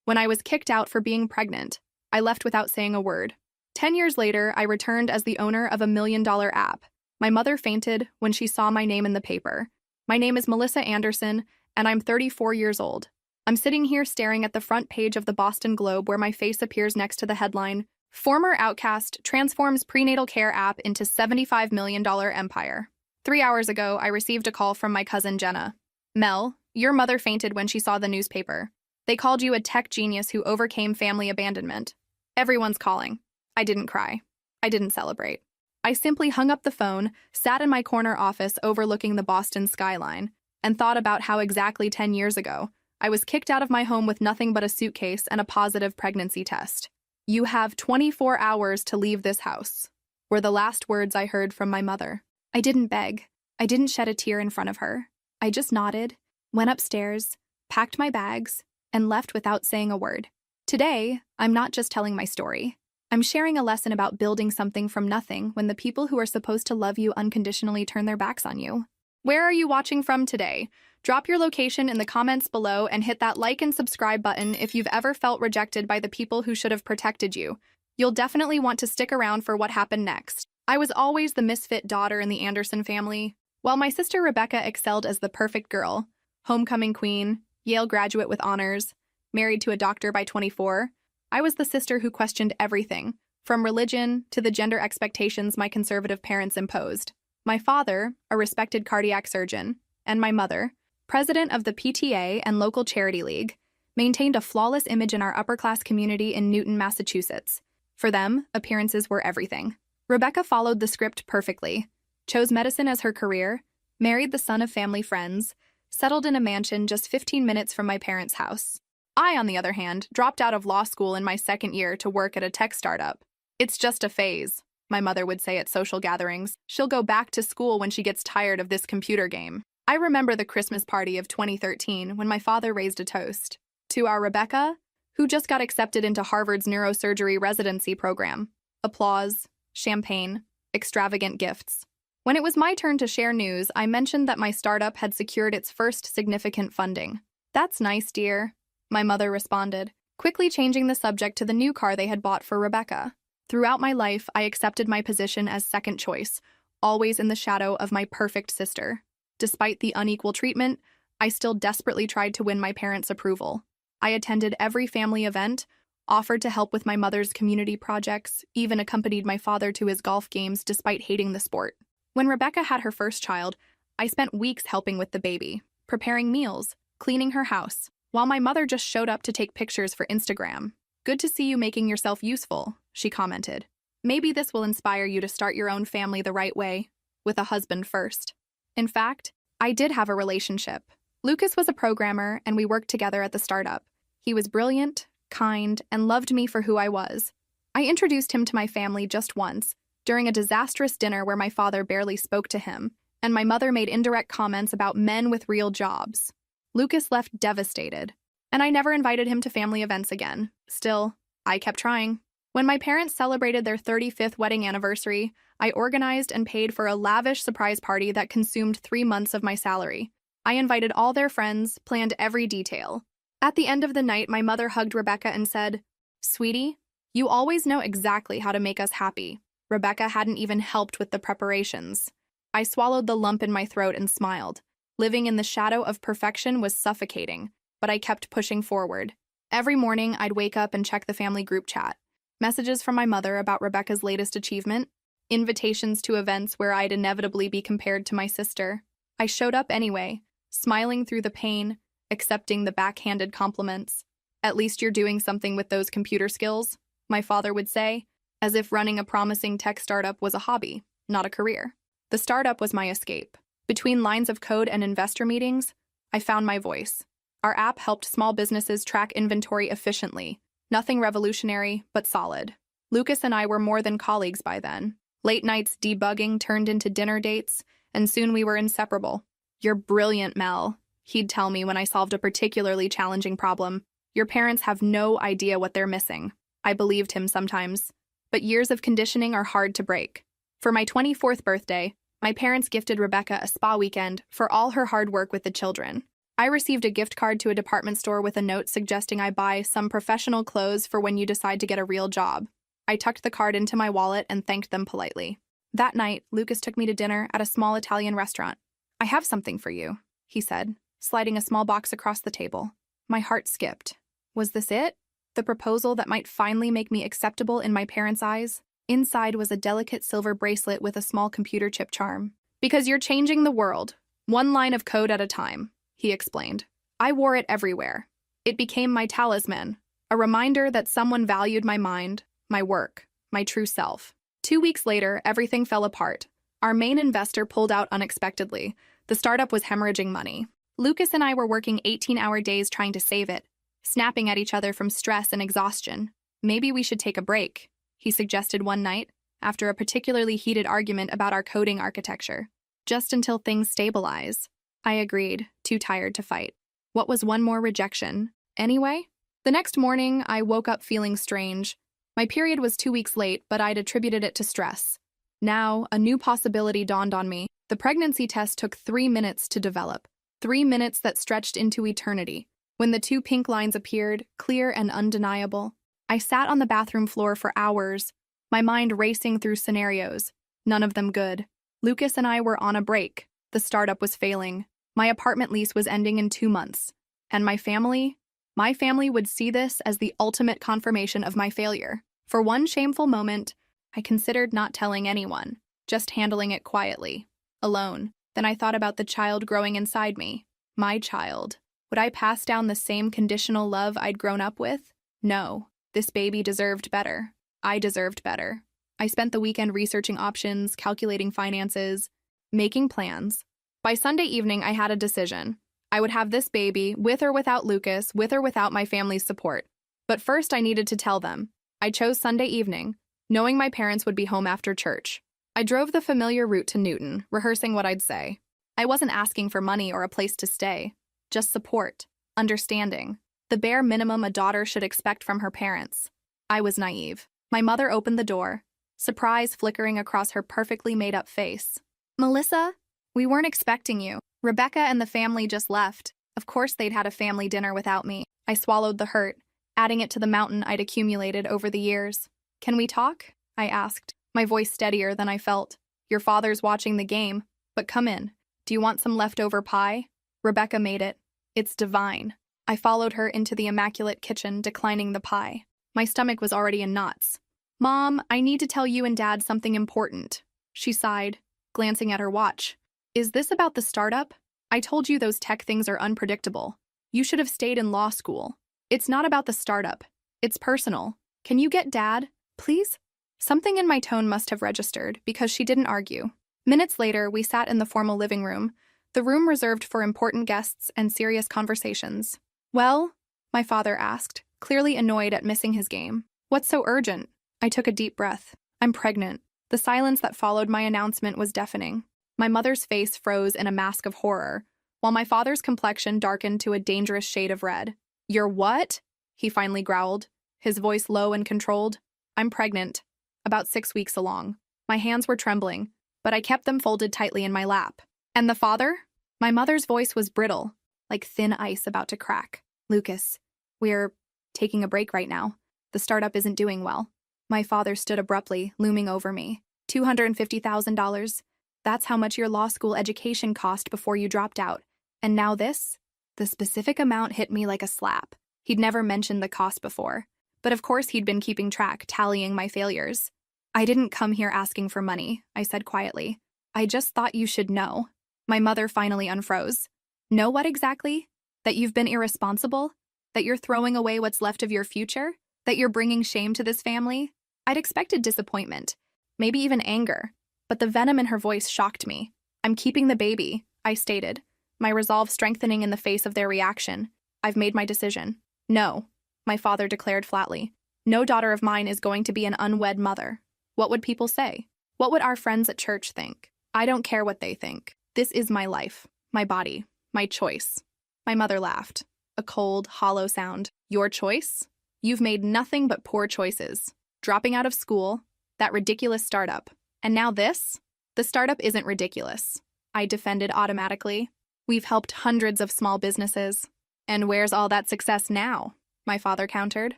When I was kicked out for being pregnant, I left without saying a word. 10 years later, I returned as the owner of a $1 million app. My mother fainted when she saw my name in the paper. My name is Melissa Anderson, and I'm 34 years old. I'm sitting here staring at the front page of the Boston Globe where my face appears next to the headline, "Former Outcast Transforms Prenatal Care App into $75 million Empire." 3 hours ago, I received a call from my cousin Jenna. "Mel, your mother fainted when she saw the newspaper. They called you a tech genius who overcame family abandonment." Everyone's calling. I didn't cry. I didn't celebrate. I simply hung up the phone, sat in my corner office overlooking the Boston skyline, and thought about how exactly 10 years ago, I was kicked out of my home with nothing but a suitcase and a positive pregnancy test. "You have 24 hours to leave this house," were the last words I heard from my mother. I didn't beg. I didn't shed a tear in front of her. I just nodded, went upstairs, packed my bags, and left without saying a word. Today, I'm not just telling my story. I'm sharing a lesson about building something from nothing when the people who are supposed to love you unconditionally turn their backs on you. Where are you watching from today? Drop your location in the comments below and hit that like and subscribe button if you've ever felt rejected by the people who should have protected you. You'll definitely want to stick around for what happened next. I was always the misfit daughter in the Anderson family. While my sister Rebecca excelled as the perfect girl, homecoming queen, Yale graduate with honors, married to a doctor by 24, I was the sister who questioned everything, from religion to the gender expectations my conservative parents imposed. My father, a respected cardiac surgeon, and my mother, president of the PTA and local charity league, maintained a flawless image in our upper-class community in Newton, Massachusetts. For them, appearances were everything. Rebecca followed the script perfectly, chose medicine as her career, married the son of family friends, settled in a mansion just 15 minutes from my parents' house. I, on the other hand, dropped out of law school in my second year to work at a tech startup. "It's just a phase," my mother would say at social gatherings. "She'll go back to school when she gets tired of this computer game." I remember the Christmas party of 2013 when my father raised a toast to our Rebecca, who just got accepted into Harvard's neurosurgery residency program. Applause, champagne, extravagant gifts. When it was my turn to share news, I mentioned that my startup had secured its first significant funding. "That's nice, dear," my mother responded, quickly changing the subject to the new car they had bought for Rebecca. Throughout my life, I accepted my position as second choice, always in the shadow of my perfect sister. Despite the unequal treatment, I still desperately tried to win my parents' approval. I attended every family event, offered to help with my mother's community projects, even accompanied my father to his golf games despite hating the sport. When Rebecca had her first child, I spent weeks helping with the baby, preparing meals, cleaning her house, while my mother just showed up to take pictures for Instagram. "Good to see you making yourself useful," she commented. "Maybe this will inspire you to start your own family the right way, with a husband first." In fact, I did have a relationship. Lucas was a programmer, and we worked together at the startup. He was brilliant, kind, and loved me for who I was. I introduced him to my family just once, during a disastrous dinner where my father barely spoke to him, and my mother made indirect comments about men with real jobs. Lucas left devastated, and I never invited him to family events again. Still, I kept trying. When my parents celebrated their 35th wedding anniversary, I organized and paid for a lavish surprise party that consumed 3 months of my salary. I invited all their friends, planned every detail. At the end of the night, my mother hugged Rebecca and said, "Sweetie, you always know exactly how to make us happy." Rebecca hadn't even helped with the preparations. I swallowed the lump in my throat and smiled. Living in the shadow of perfection was suffocating, but I kept pushing forward. Every morning, I'd wake up and check the family group chat. Messages from my mother about Rebecca's latest achievement, invitations to events where I'd inevitably be compared to my sister. I showed up anyway, smiling through the pain, accepting the backhanded compliments. "At least you're doing something with those computer skills," my father would say, as if running a promising tech startup was a hobby, not a career. The startup was my escape. Between lines of code and investor meetings, I found my voice. Our app helped small businesses track inventory efficiently. Nothing revolutionary, but solid. Lucas and I were more than colleagues by then. Late nights debugging turned into dinner dates, and soon we were inseparable. "You're brilliant, Mel," he'd tell me when I solved a particularly challenging problem. "Your parents have no idea what they're missing." I believed him sometimes, but years of conditioning are hard to break. For my 24th birthday, my parents gifted Rebecca a spa weekend for all her hard work with the children. I received a gift card to a department store with a note suggesting I buy some professional clothes for when you decide to get a real job. I tucked the card into my wallet and thanked them politely. That night, Lucas took me to dinner at a small Italian restaurant. "I have something for you," he said, sliding a small box across the table. My heart skipped. Was this it? The proposal that might finally make me acceptable in my parents' eyes? Inside was a delicate silver bracelet with a small computer chip charm. "Because you're changing the world, one line of code at a time," he explained. I wore it everywhere. It became my talisman, a reminder that someone valued my mind, my work, my true self. 2 weeks later, everything fell apart. Our main investor pulled out unexpectedly. The startup was hemorrhaging money. Lucas and I were working 18-hour days trying to save it, snapping at each other from stress and exhaustion. "Maybe we should take a break," he suggested one night, after a particularly heated argument about our coding architecture. "Just until things stabilize." I agreed, too tired to fight. What was one more rejection? Anyway, the next morning, I woke up feeling strange. My period was 2 weeks late, but I'd attributed it to stress. Now, a new possibility dawned on me. The pregnancy test took 3 minutes to develop. 3 minutes that stretched into eternity. When the 2 pink lines appeared, clear and undeniable, I sat on the bathroom floor for hours, my mind racing through scenarios, none of them good. Lucas and I were on a break. The startup was failing. My apartment lease was ending in 2 months. And my family? My family would see this as the ultimate confirmation of my failure. For one shameful moment, I considered not telling anyone, just handling it quietly, alone. Then I thought about the child growing inside me. My child. Would I pass down the same conditional love I'd grown up with? No. This baby deserved better. I deserved better. I spent the weekend researching options, calculating finances, making plans. By Sunday evening, I had a decision. I would have this baby, with or without Lucas, with or without my family's support. But first, I needed to tell them. I chose Sunday evening, knowing my parents would be home after church. I drove the familiar route to Newton, rehearsing what I'd say. I wasn't asking for money or a place to stay, just support, understanding, the bare minimum a daughter should expect from her parents. I was naive. My mother opened the door, surprise flickering across her perfectly made-up face. "Melissa, we weren't expecting you. Rebecca and the family just left. Of course they'd had a family dinner without me." I swallowed the hurt, adding it to the mountain I'd accumulated over the years. "Can we talk?" I asked, my voice steadier than I felt. "Your father's watching the game, but come in. Do you want some leftover pie? Rebecca made it. It's divine." I followed her into the immaculate kitchen, declining the pie. My stomach was already in knots. "Mom, I need to tell you and Dad something important," she sighed, glancing at her watch. "Is this about the startup? I told you those tech things are unpredictable. You should have stayed in law school. It's not about the startup. It's personal. Can you get Dad, please?" Something in my tone must have registered, because she didn't argue. Minutes later, we sat in the formal living room, the room reserved for important guests and serious conversations. "Well?" my father asked, clearly annoyed at missing his game. "What's so urgent?" I took a deep breath. "I'm pregnant." The silence that followed my announcement was deafening. My mother's face froze in a mask of horror, while my father's complexion darkened to a dangerous shade of red. "You're what?" he finally growled, his voice low and controlled. "I'm pregnant, about 6 weeks along." My hands were trembling, but I kept them folded tightly in my lap. "And the father?" My mother's voice was brittle, like thin ice about to crack. "Lucas, we're taking a break right now. The startup isn't doing well." My father stood abruptly, looming over me. $250,000. That's how much your law school education cost before you dropped out. And now this? The specific amount hit me like a slap. He'd never mentioned the cost before. But of course he'd been keeping track, tallying my failures. "I didn't come here asking for money," I said quietly. "I just thought you should know." My mother finally unfroze. "Know what exactly? That you've been irresponsible? That you're throwing away what's left of your future? That you're bringing shame to this family?" I'd expected disappointment, maybe even anger, but the venom in her voice shocked me. "I'm keeping the baby," I stated, my resolve strengthening in the face of their reaction. "I've made my decision." "No," my father declared flatly. "No daughter of mine is going to be an unwed mother. What would people say? What would our friends at church think? I don't care what they think. This is my life, my body, my choice." My mother laughed, a cold, hollow sound. "Your choice? You've made nothing but poor choices. Dropping out of school, that ridiculous startup, and now this? The startup isn't ridiculous," I defended automatically. We've helped hundreds of small businesses. And where's all that success now? My father countered.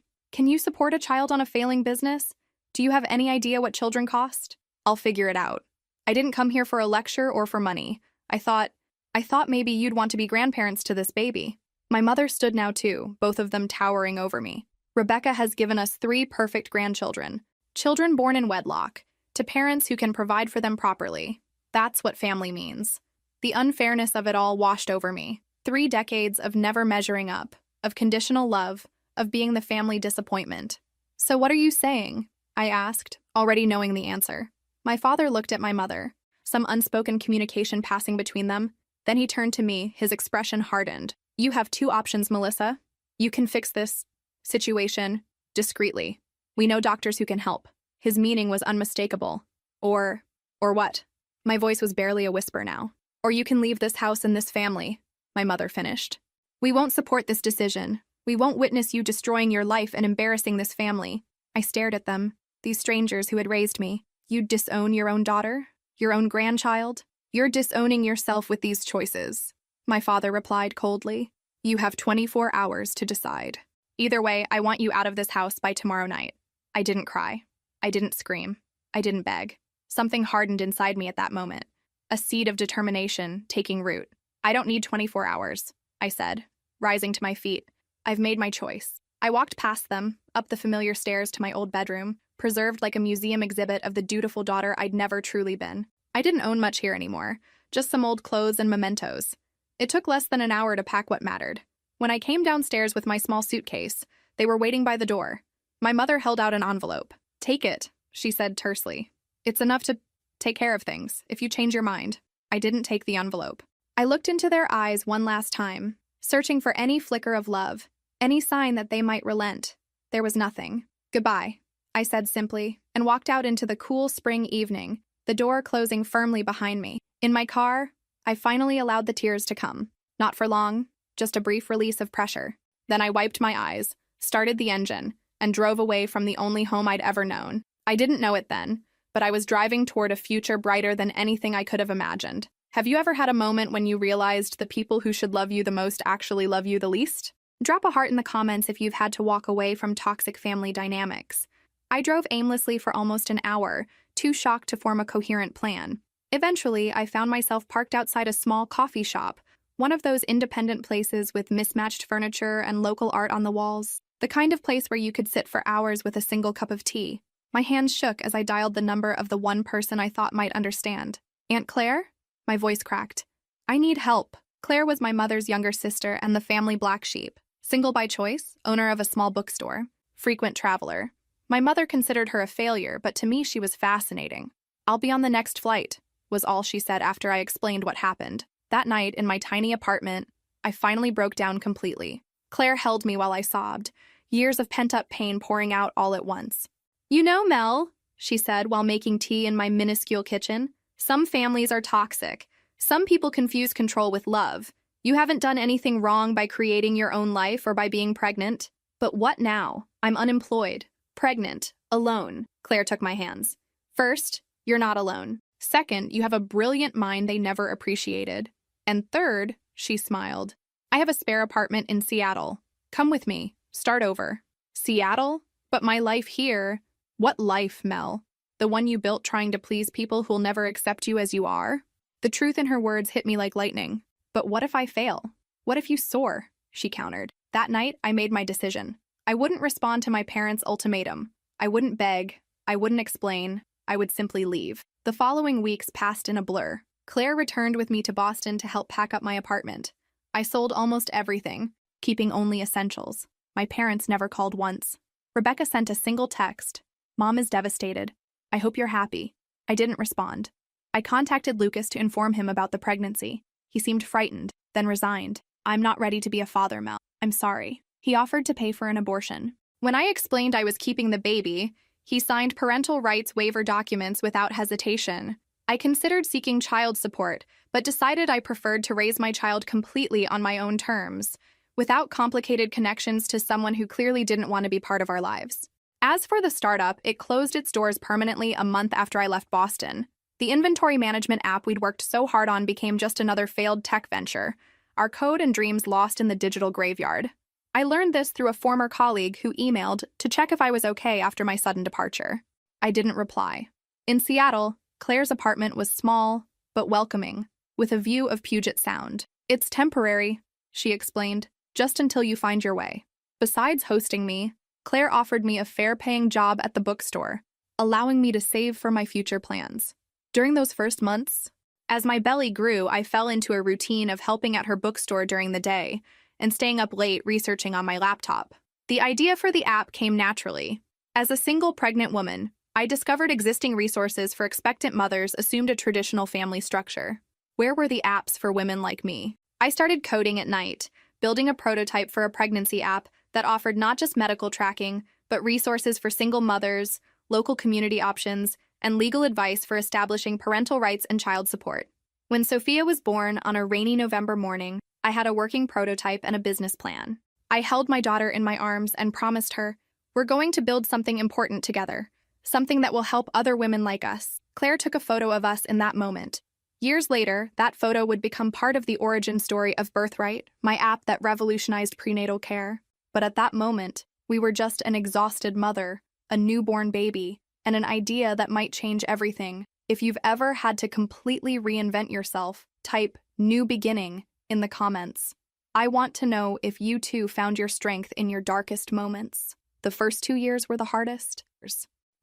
Can you support a child on a failing business? Do you have any idea what children cost? I'll figure it out. I didn't come here for a lecture or for money. I thought maybe you'd want to be grandparents to this baby. My mother stood now too, both of them towering over me. Rebecca has given us 3 perfect grandchildren. Children born in wedlock, to parents who can provide for them properly. That's what family means. The unfairness of it all washed over me. 3 decades of never measuring up, of conditional love, of being the family disappointment. So what are you saying? I asked, already knowing the answer. My father looked at my mother, some unspoken communication passing between them. Then he turned to me, his expression hardened. You have 2 options, Melissa. You can fix this situation discreetly. We know doctors who can help. His meaning was unmistakable. Or what? My voice was barely a whisper now. Or you can leave this house and this family, my mother finished. We won't support this decision. We won't witness you destroying your life and embarrassing this family. I stared at them, these strangers who had raised me. You'd disown your own daughter? Your own grandchild? You're disowning yourself with these choices. My father replied coldly. You have 24 hours to decide. Either way, I want you out of this house by tomorrow night. I didn't cry. I didn't scream. I didn't beg. Something hardened inside me at that moment. A seed of determination taking root. I don't need 24 hours, I said, rising to my feet. I've made my choice. I walked past them, up the familiar stairs to my old bedroom, preserved like a museum exhibit of the dutiful daughter I'd never truly been. I didn't own much here anymore, just some old clothes and mementos. It took less than an hour to pack what mattered. When I came downstairs with my small suitcase, they were waiting by the door. My mother held out an envelope. Take it, she said tersely. It's enough to take care of things, if you change your mind. I didn't take the envelope. I looked into their eyes one last time, searching for any flicker of love, any sign that they might relent. There was nothing. Goodbye, I said simply, and walked out into the cool spring evening, the door closing firmly behind me. In my car, I finally allowed the tears to come. Not for long, just a brief release of pressure. Then I wiped my eyes, started the engine, and drove away from the only home I'd ever known. I didn't know it then, but I was driving toward a future brighter than anything I could have imagined. Have you ever had a moment when you realized the people who should love you the most actually love you the least? Drop a heart in the comments if you've had to walk away from toxic family dynamics. I drove aimlessly for almost an hour, too shocked to form a coherent plan. Eventually, I found myself parked outside a small coffee shop, one of those independent places with mismatched furniture and local art on the walls. The kind of place where you could sit for hours with a single cup of tea. My hands shook as I dialed the number of the one person I thought might understand. Aunt Claire? My voice cracked. I need help. Claire was my mother's younger sister and the family black sheep. Single by choice, owner of a small bookstore, frequent traveler. My mother considered her a failure, but to me she was fascinating. I'll be on the next flight, was all she said after I explained what happened. That night, in my tiny apartment, I finally broke down completely. Claire held me while I sobbed, years of pent-up pain pouring out all at once. You know, Mel, she said while making tea in my minuscule kitchen, some families are toxic. Some people confuse control with love. You haven't done anything wrong by creating your own life or by being pregnant. But what now? I'm unemployed, pregnant, alone. Claire took my hands. First, you're not alone. Second, you have a brilliant mind they never appreciated. And third, she smiled, I have a spare apartment in Seattle. Come with me. Start over. Seattle? But my life here... What life, Mel? The one you built trying to please people who'll never accept you as you are? The truth in her words hit me like lightning. But what if I fail? What if you soar? She countered. That night, I made my decision. I wouldn't respond to my parents' ultimatum. I wouldn't beg. I wouldn't explain. I would simply leave. The following weeks passed in a blur. Claire returned with me to Boston to help pack up my apartment. I sold almost everything, keeping only essentials. My parents never called once. Rebecca sent a single text. Mom is devastated. I hope you're happy. I didn't respond. I contacted Lucas to inform him about the pregnancy. He seemed frightened, then resigned. I'm not ready to be a father, Mel. I'm sorry. He offered to pay for an abortion. When I explained I was keeping the baby, he signed parental rights waiver documents without hesitation. I considered seeking child support, but decided I preferred to raise my child completely on my own terms, without complicated connections to someone who clearly didn't want to be part of our lives. As for the startup, it closed its doors permanently a month after I left Boston. The inventory management app we'd worked so hard on became just another failed tech venture, our code and dreams lost in the digital graveyard. I learned this through a former colleague who emailed to check if I was okay after my sudden departure. I didn't reply. In Seattle, Claire's apartment was small, but welcoming, with a view of Puget Sound. "It's temporary," she explained, "just until you find your way." Besides hosting me, Claire offered me a fair-paying job at the bookstore, allowing me to save for my future plans. During those first months, as my belly grew, I fell into a routine of helping at her bookstore during the day and staying up late researching on my laptop. The idea for the app came naturally. As a single pregnant woman, I discovered existing resources for expectant mothers assumed a traditional family structure. Where were the apps for women like me? I started coding at night, building a prototype for a pregnancy app that offered not just medical tracking, but resources for single mothers, local community options, and legal advice for establishing parental rights and child support. When Sophia was born on a rainy November morning, I had a working prototype and a business plan. I held my daughter in my arms and promised her, "We're going to build something important together, something that will help other women like us." Claire took a photo of us in that moment. Years later, that photo would become part of the origin story of Birthright, my app that revolutionized prenatal care. But at that moment, we were just an exhausted mother, a newborn baby, and an idea that might change everything. If you've ever had to completely reinvent yourself, type "new beginning" in the comments. I want to know if you too found your strength in your darkest moments. The first 2 years were the hardest.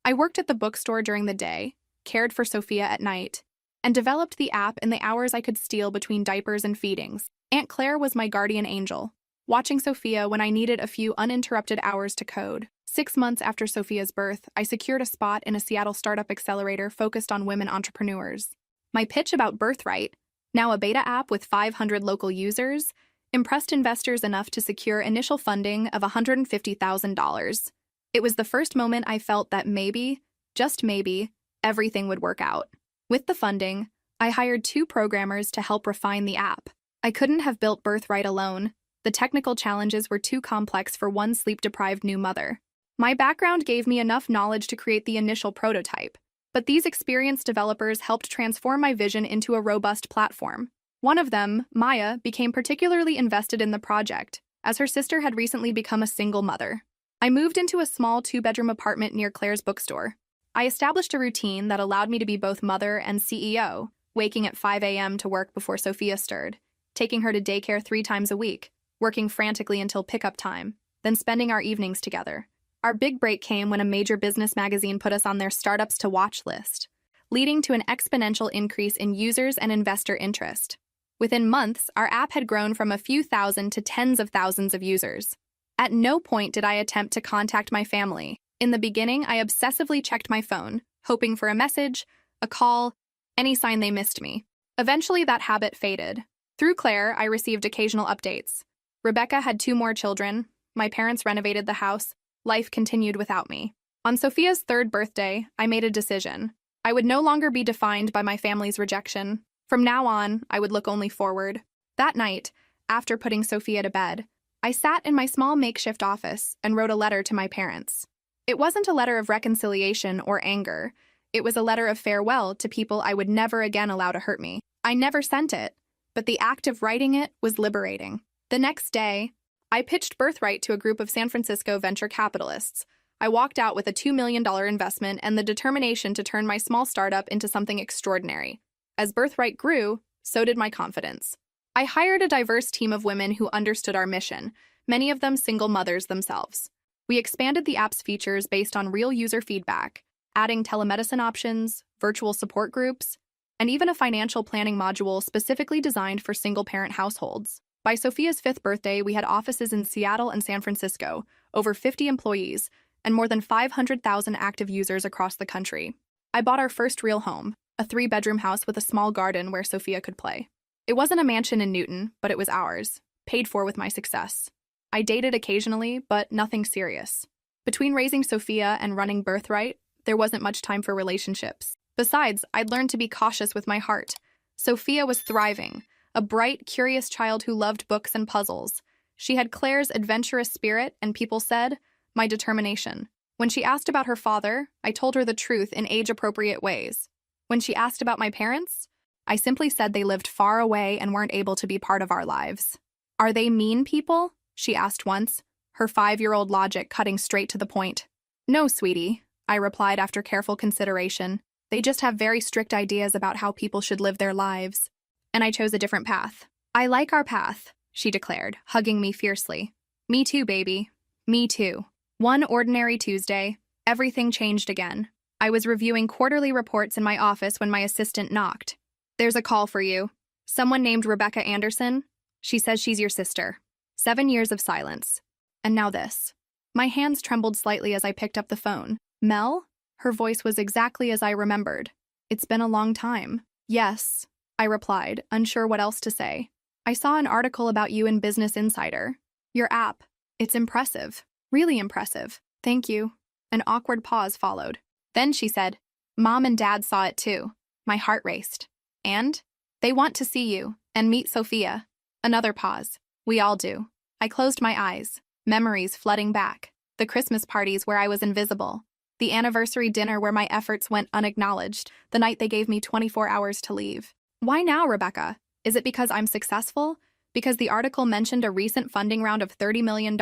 I worked at the bookstore during the day, cared for Sophia at night, and developed the app in the hours I could steal between diapers and feedings. Aunt Claire was my guardian angel, watching Sophia when I needed a few uninterrupted hours to code. 6 months after Sophia's birth, I secured a spot in a Seattle startup accelerator focused on women entrepreneurs. My pitch about Birthright, now a beta app with 500 local users, impressed investors enough to secure initial funding of $150,000. It was the first moment I felt that maybe, just maybe, everything would work out. With the funding, I hired 2 programmers to help refine the app. I couldn't have built Birthright alone. The technical challenges were too complex for one sleep-deprived new mother. My background gave me enough knowledge to create the initial prototype, but these experienced developers helped transform my vision into a robust platform. One of them, Maya, became particularly invested in the project, as her sister had recently become a single mother. I moved into a small 2-bedroom apartment near Claire's bookstore. I established a routine that allowed me to be both mother and CEO, waking at 5 a.m. to work before Sophia stirred, taking her to daycare 3 times a week, working frantically until pickup time, then spending our evenings together. Our big break came when a major business magazine put us on their startups to watch list, leading to an exponential increase in users and investor interest. Within months, our app had grown from a few thousand to tens of thousands of users. At no point did I attempt to contact my family. In the beginning, I obsessively checked my phone, hoping for a message, a call, any sign they missed me. Eventually, that habit faded. Through Claire, I received occasional updates. Rebecca had 2 more children. My parents renovated the house. Life continued without me. On Sophia's 3rd birthday, I made a decision. I would no longer be defined by my family's rejection. From now on, I would look only forward. That night, after putting Sophia to bed, I sat in my small makeshift office and wrote a letter to my parents. It wasn't a letter of reconciliation or anger. It was a letter of farewell to people I would never again allow to hurt me. I never sent it, but the act of writing it was liberating. The next day, I pitched Birthright to a group of San Francisco venture capitalists. I walked out with a $2 million investment and the determination to turn my small startup into something extraordinary. As Birthright grew, so did my confidence. I hired a diverse team of women who understood our mission, many of them single mothers themselves. We expanded the app's features based on real user feedback, adding telemedicine options, virtual support groups, and even a financial planning module specifically designed for single-parent households. By Sophia's 5th birthday, we had offices in Seattle and San Francisco, over 50 employees, and more than 500,000 active users across the country. I bought our first real home, a 3-bedroom house with a small garden where Sophia could play. It wasn't a mansion in Newton, but it was ours, paid for with my success. I dated occasionally, but nothing serious. Between raising Sophia and running Birthright, there wasn't much time for relationships. Besides, I'd learned to be cautious with my heart. Sophia was thriving, a bright, curious child who loved books and puzzles. She had Claire's adventurous spirit, and people said, my determination. When she asked about her father, I told her the truth in age-appropriate ways. When she asked about my parents, I simply said they lived far away and weren't able to be part of our lives. Are they mean people? She asked once, her 5-year-old logic cutting straight to the point. No, sweetie, I replied after careful consideration. They just have very strict ideas about how people should live their lives. And I chose a different path. I like our path, she declared, hugging me fiercely. Me too, baby. Me too. One ordinary Tuesday, everything changed again. I was reviewing quarterly reports in my office when my assistant knocked. There's a call for you. Someone named Rebecca Anderson. She says she's your sister. 7 years of silence. And now this. My hands trembled slightly as I picked up the phone. Mel? Her voice was exactly as I remembered. It's been a long time. Yes, I replied, unsure what else to say. I saw an article about you in Business Insider. Your app. It's impressive. Really impressive. Thank you. An awkward pause followed. Then she said, Mom and Dad saw it too. My heart raced. And? They want to see you and meet Sophia. Another pause. We all do. I closed my eyes, memories flooding back. The Christmas parties where I was invisible. The anniversary dinner where my efforts went unacknowledged. The night they gave me 24 hours to leave. Why now, Rebecca? Is it because I'm successful? Because the article mentioned a recent funding round of $30 million?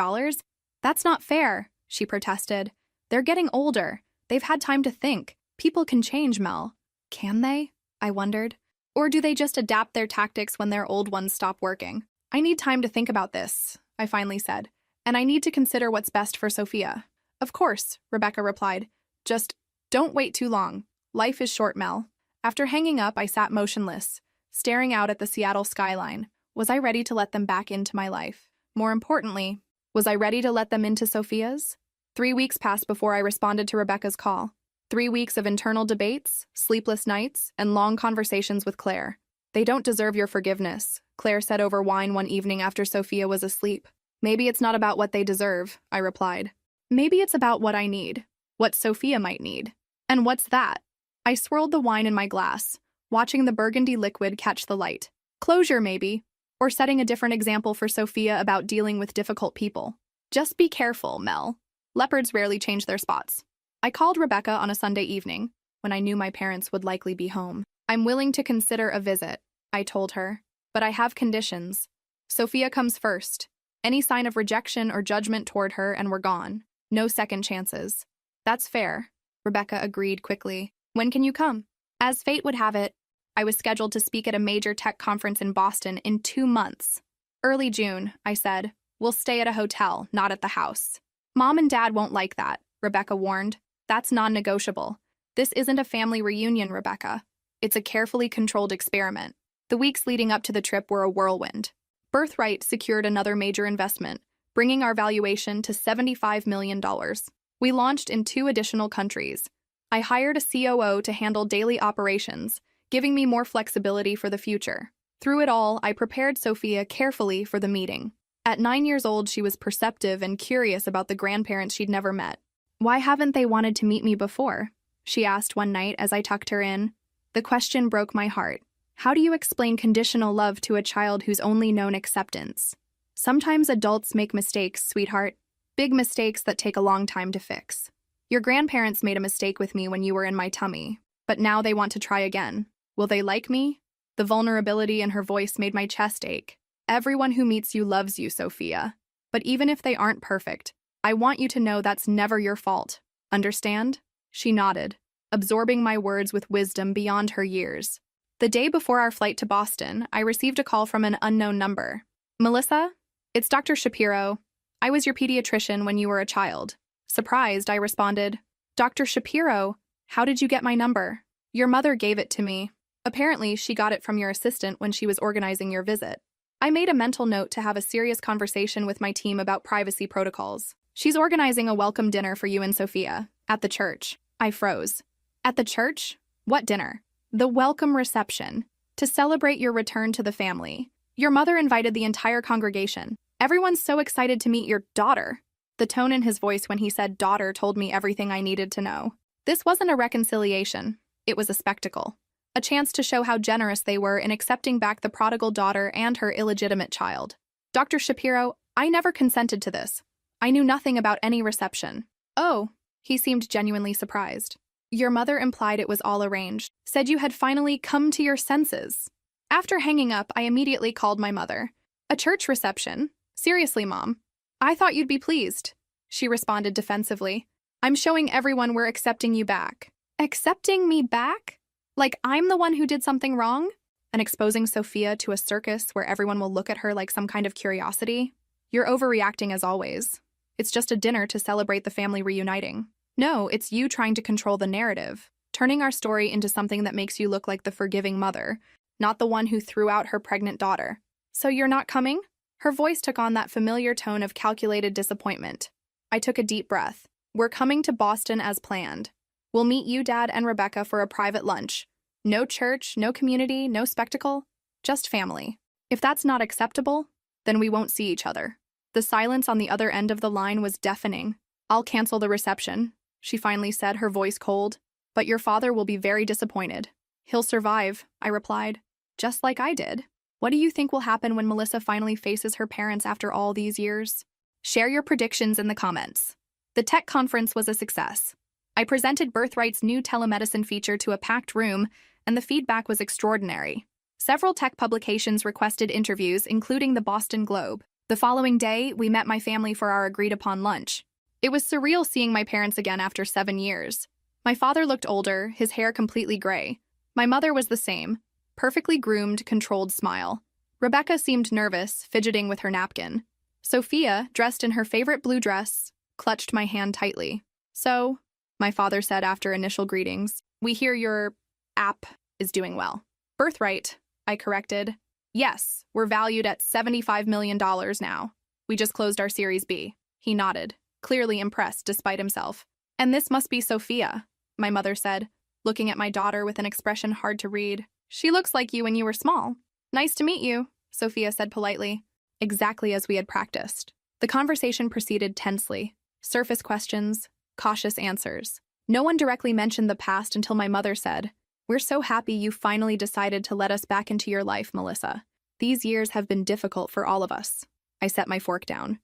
That's not fair, she protested. They're getting older. They've had time to think. People can change, Mel. Can they? I wondered. Or do they just adapt their tactics when their old ones stop working? I need time to think about this, I finally said. And I need to consider what's best for Sophia. Of course, Rebecca replied. Just don't wait too long. Life is short, Mel. After hanging up, I sat motionless, staring out at the Seattle skyline. Was I ready to let them back into my life? More importantly, was I ready to let them into Sophia's? 3 weeks passed before I responded to Rebecca's call. 3 weeks of internal debates, sleepless nights, and long conversations with Claire. They don't deserve your forgiveness, Claire said over wine one evening after Sophia was asleep. Maybe it's not about what they deserve, I replied. Maybe it's about what I need, what Sophia might need. And what's that? I swirled the wine in my glass, watching the burgundy liquid catch the light. Closure, maybe, or setting a different example for Sophia about dealing with difficult people. Just be careful, Mel. Leopards rarely change their spots. I called Rebecca on a Sunday evening, when I knew my parents would likely be home. I'm willing to consider a visit, I told her, but I have conditions. Sophia comes first. Any sign of rejection or judgment toward her and we're gone. No second chances. That's fair, Rebecca agreed quickly. When can you come? As fate would have it, I was scheduled to speak at a major tech conference in Boston in 2 months. Early June, I said. We'll stay at a hotel, not at the house. Mom and Dad won't like that, Rebecca warned. That's non-negotiable. This isn't a family reunion, Rebecca. It's a carefully controlled experiment. The weeks leading up to the trip were a whirlwind. Birthright secured another major investment, bringing our valuation to $75 million. We launched in 2 additional countries. I hired a COO to handle daily operations, giving me more flexibility for the future. Through it all, I prepared Sophia carefully for the meeting. At 9 years old, she was perceptive and curious about the grandparents she'd never met. Why haven't they wanted to meet me before? She asked one night as I tucked her in. The question broke my heart. How do you explain conditional love to a child who's only known acceptance? Sometimes adults make mistakes, sweetheart. Big mistakes that take a long time to fix. Your grandparents made a mistake with me when you were in my tummy, but now they want to try again. Will they like me? The vulnerability in her voice made my chest ache. Everyone who meets you loves you, Sophia. But even if they aren't perfect, I want you to know that's never your fault. Understand? She nodded, absorbing my words with wisdom beyond her years. The day before our flight to Boston, I received a call from an unknown number. Melissa? It's Dr. Shapiro. I was your pediatrician when you were a child. Surprised, I responded, Dr. Shapiro, how did you get my number? Your mother gave it to me. Apparently, she got it from your assistant when she was organizing your visit. I made a mental note to have a serious conversation with my team about privacy protocols. She's organizing a welcome dinner for you and Sophia, at the church. I froze. At the church? What dinner? The welcome reception, to celebrate your return to the family. Your mother invited the entire congregation. Everyone's so excited to meet your daughter. The tone in his voice when he said daughter told me everything I needed to know. This wasn't a reconciliation. It was a spectacle. A chance to show how generous they were in accepting back the prodigal daughter and her illegitimate child. Dr. Shapiro, I never consented to this. I knew nothing about any reception. Oh, he seemed genuinely surprised. Your mother implied it was all arranged, said you had finally come to your senses. After hanging up, I immediately called my mother. A church reception? Seriously, Mom. I thought you'd be pleased. She responded defensively. I'm showing everyone we're accepting you back. Accepting me back? Like I'm the one who did something wrong? And exposing Sophia to a circus where everyone will look at her like some kind of curiosity? You're overreacting as always. It's just a dinner to celebrate the family reuniting. No, it's you trying to control the narrative, turning our story into something that makes you look like the forgiving mother, not the one who threw out her pregnant daughter. So you're not coming? Her voice took on that familiar tone of calculated disappointment. I took a deep breath. We're coming to Boston as planned. We'll meet you, Dad, and Rebecca for a private lunch. No church, no community, no spectacle, just family. If that's not acceptable, then we won't see each other. The silence on the other end of the line was deafening. I'll cancel the reception, she finally said, her voice cold. But your father will be very disappointed. He'll survive, I replied. Just like I did. What do you think will happen when Melissa finally faces her parents after all these years? Share your predictions in the comments. The tech conference was a success. I presented Birthright's new telemedicine feature to a packed room, and the feedback was extraordinary. Several tech publications requested interviews, including the Boston Globe. The following day, we met my family for our agreed-upon lunch. It was surreal seeing my parents again after 7 years. My father looked older, his hair completely gray. My mother was the same, perfectly groomed, controlled smile. Rebecca seemed nervous, fidgeting with her napkin. Sophia, dressed in her favorite blue dress, clutched my hand tightly. So, my father said after initial greetings, we hear your app is doing well. Birthright, I corrected. Yes, we're valued at $75 million now. We just closed our Series B. He nodded, clearly impressed despite himself. And this must be Sophia, my mother said, looking at my daughter with an expression hard to read. She looks like you when you were small. Nice to meet you, Sophia said politely, exactly as we had practiced. The conversation proceeded tensely. Surface questions, cautious answers. No one directly mentioned the past until my mother said, "We're so happy you finally decided to let us back into your life, Melissa. These years have been difficult for all of us." I set my fork down.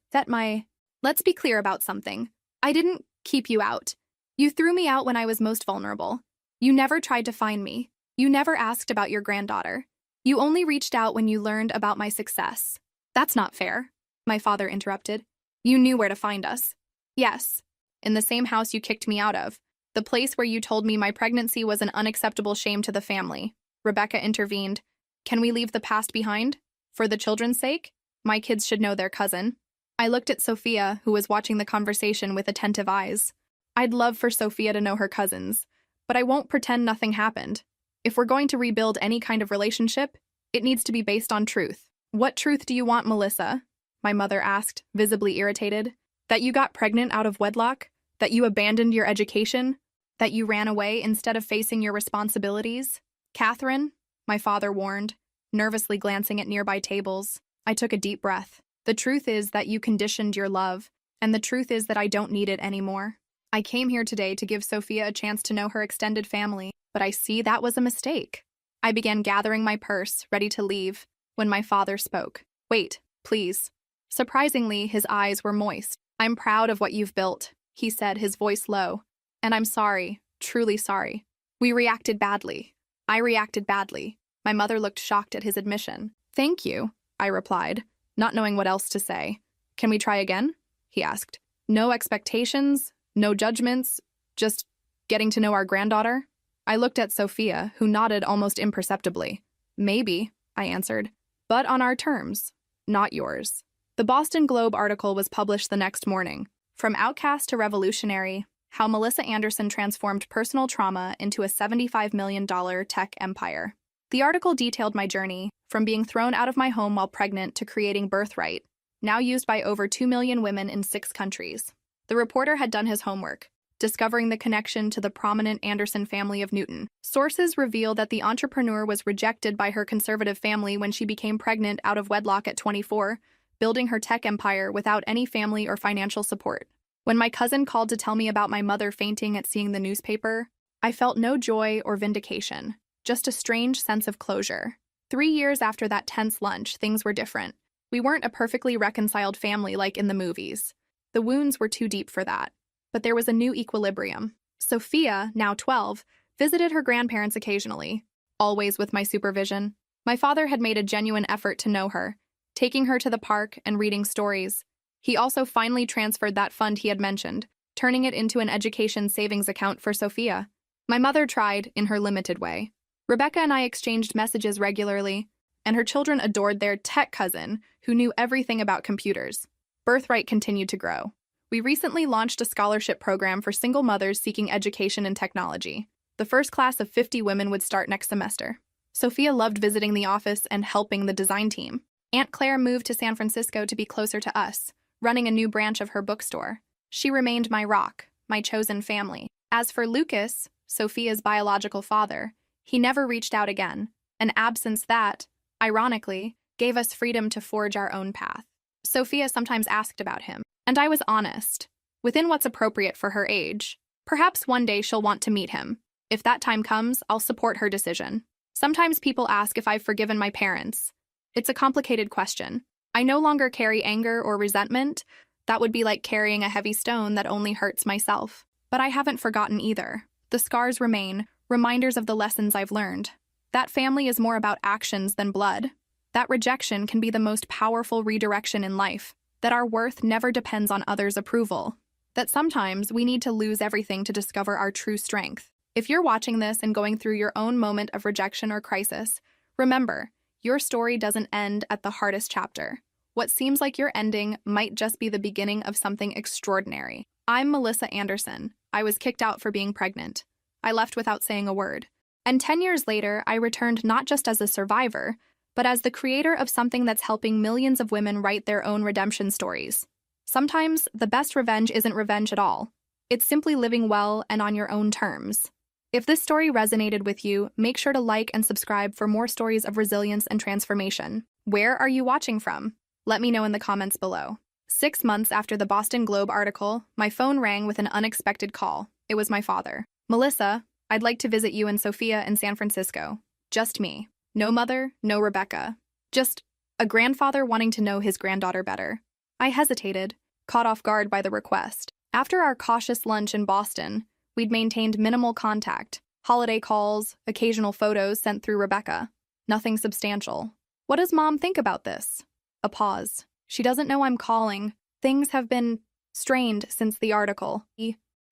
Let's be clear about something. I didn't keep you out. You threw me out when I was most vulnerable. You never tried to find me. You never asked about your granddaughter. You only reached out when you learned about my success. That's not fair, my father interrupted. You knew where to find us. Yes, in the same house you kicked me out of. The place where you told me my pregnancy was an unacceptable shame to the family. Rebecca intervened. Can we leave the past behind? For the children's sake? My kids should know their cousin. I looked at Sophia, who was watching the conversation with attentive eyes. I'd love for Sophia to know her cousins, but I won't pretend nothing happened. If we're going to rebuild any kind of relationship, it needs to be based on truth. What truth do you want, Melissa? My mother asked, visibly irritated. That you got pregnant out of wedlock? That you abandoned your education? That you ran away instead of facing your responsibilities? Catherine, my father warned, nervously glancing at nearby tables. I took a deep breath. The truth is that you conditioned your love, and the truth is that I don't need it anymore. I came here today to give Sophia a chance to know her extended family, but I see that was a mistake. I began gathering my purse, ready to leave, when my father spoke. Wait, please. Surprisingly, his eyes were moist. I'm proud of what you've built, he said, his voice low. And I'm sorry, truly sorry. We reacted badly. I reacted badly. My mother looked shocked at his admission. Thank you, I replied, not knowing what else to say. Can we try again? He asked. No expectations, no judgments, just getting to know our granddaughter? I looked at Sophia, who nodded almost imperceptibly. Maybe, I answered, but on our terms, not yours. The Boston Globe article was published the next morning. From outcast to revolutionary, how Melissa Anderson transformed personal trauma into a $75 million tech empire. The article detailed my journey, from being thrown out of my home while pregnant to creating Birthright, now used by over 2 million women in 6 countries. The reporter had done his homework, discovering the connection to the prominent Anderson family of Newton. Sources reveal that the entrepreneur was rejected by her conservative family when she became pregnant out of wedlock at 24, building her tech empire without any family or financial support. When my cousin called to tell me about my mother fainting at seeing the newspaper, I felt no joy or vindication, just a strange sense of closure. 3 years after that tense lunch, things were different. We weren't a perfectly reconciled family like in the movies. The wounds were too deep for that. But there was a new equilibrium. Sophia, now 12, visited her grandparents occasionally, always with my supervision. My father had made a genuine effort to know her, taking her to the park and reading stories. He also finally transferred that fund he had mentioned, turning it into an education savings account for Sophia. My mother tried, in her limited way. Rebecca and I exchanged messages regularly, and her children adored their tech cousin, who knew everything about computers. Birthright continued to grow. We recently launched a scholarship program for single mothers seeking education in technology. The first class of 50 women would start next semester. Sophia loved visiting the office and helping the design team. Aunt Claire moved to San Francisco to be closer to us, running a new branch of her bookstore. She remained my rock, my chosen family. As for Lucas, Sophia's biological father, he never reached out again, an absence that, ironically, gave us freedom to forge our own path. Sophia sometimes asked about him, and I was honest, within what's appropriate for her age. Perhaps one day she'll want to meet him. If that time comes, I'll support her decision. Sometimes people ask if I've forgiven my parents. It's a complicated question. I no longer carry anger or resentment. That would be like carrying a heavy stone that only hurts myself. But I haven't forgotten either. The scars remain, reminders of the lessons I've learned. That family is more about actions than blood. That rejection can be the most powerful redirection in life. That our worth never depends on others' approval. That sometimes we need to lose everything to discover our true strength. If you're watching this and going through your own moment of rejection or crisis, remember, your story doesn't end at the hardest chapter. What seems like your ending might just be the beginning of something extraordinary. I'm Melissa Anderson. I was kicked out for being pregnant. I left without saying a word. And 10 years later, I returned not just as a survivor, but as the creator of something that's helping millions of women write their own redemption stories. Sometimes, the best revenge isn't revenge at all. It's simply living well and on your own terms. If this story resonated with you, make sure to like and subscribe for more stories of resilience and transformation. Where are you watching from? Let me know in the comments below. 6 months after the Boston Globe article, my phone rang with an unexpected call. It was my father. "Melissa, I'd like to visit you and Sophia in San Francisco. Just me. No mother, no Rebecca. Just a grandfather wanting to know his granddaughter better." I hesitated, caught off guard by the request. After our cautious lunch in Boston, we'd maintained minimal contact, holiday calls, occasional photos sent through Rebecca. Nothing substantial. "What does Mom think about this?" A pause. "She doesn't know I'm calling. Things have been strained since the article.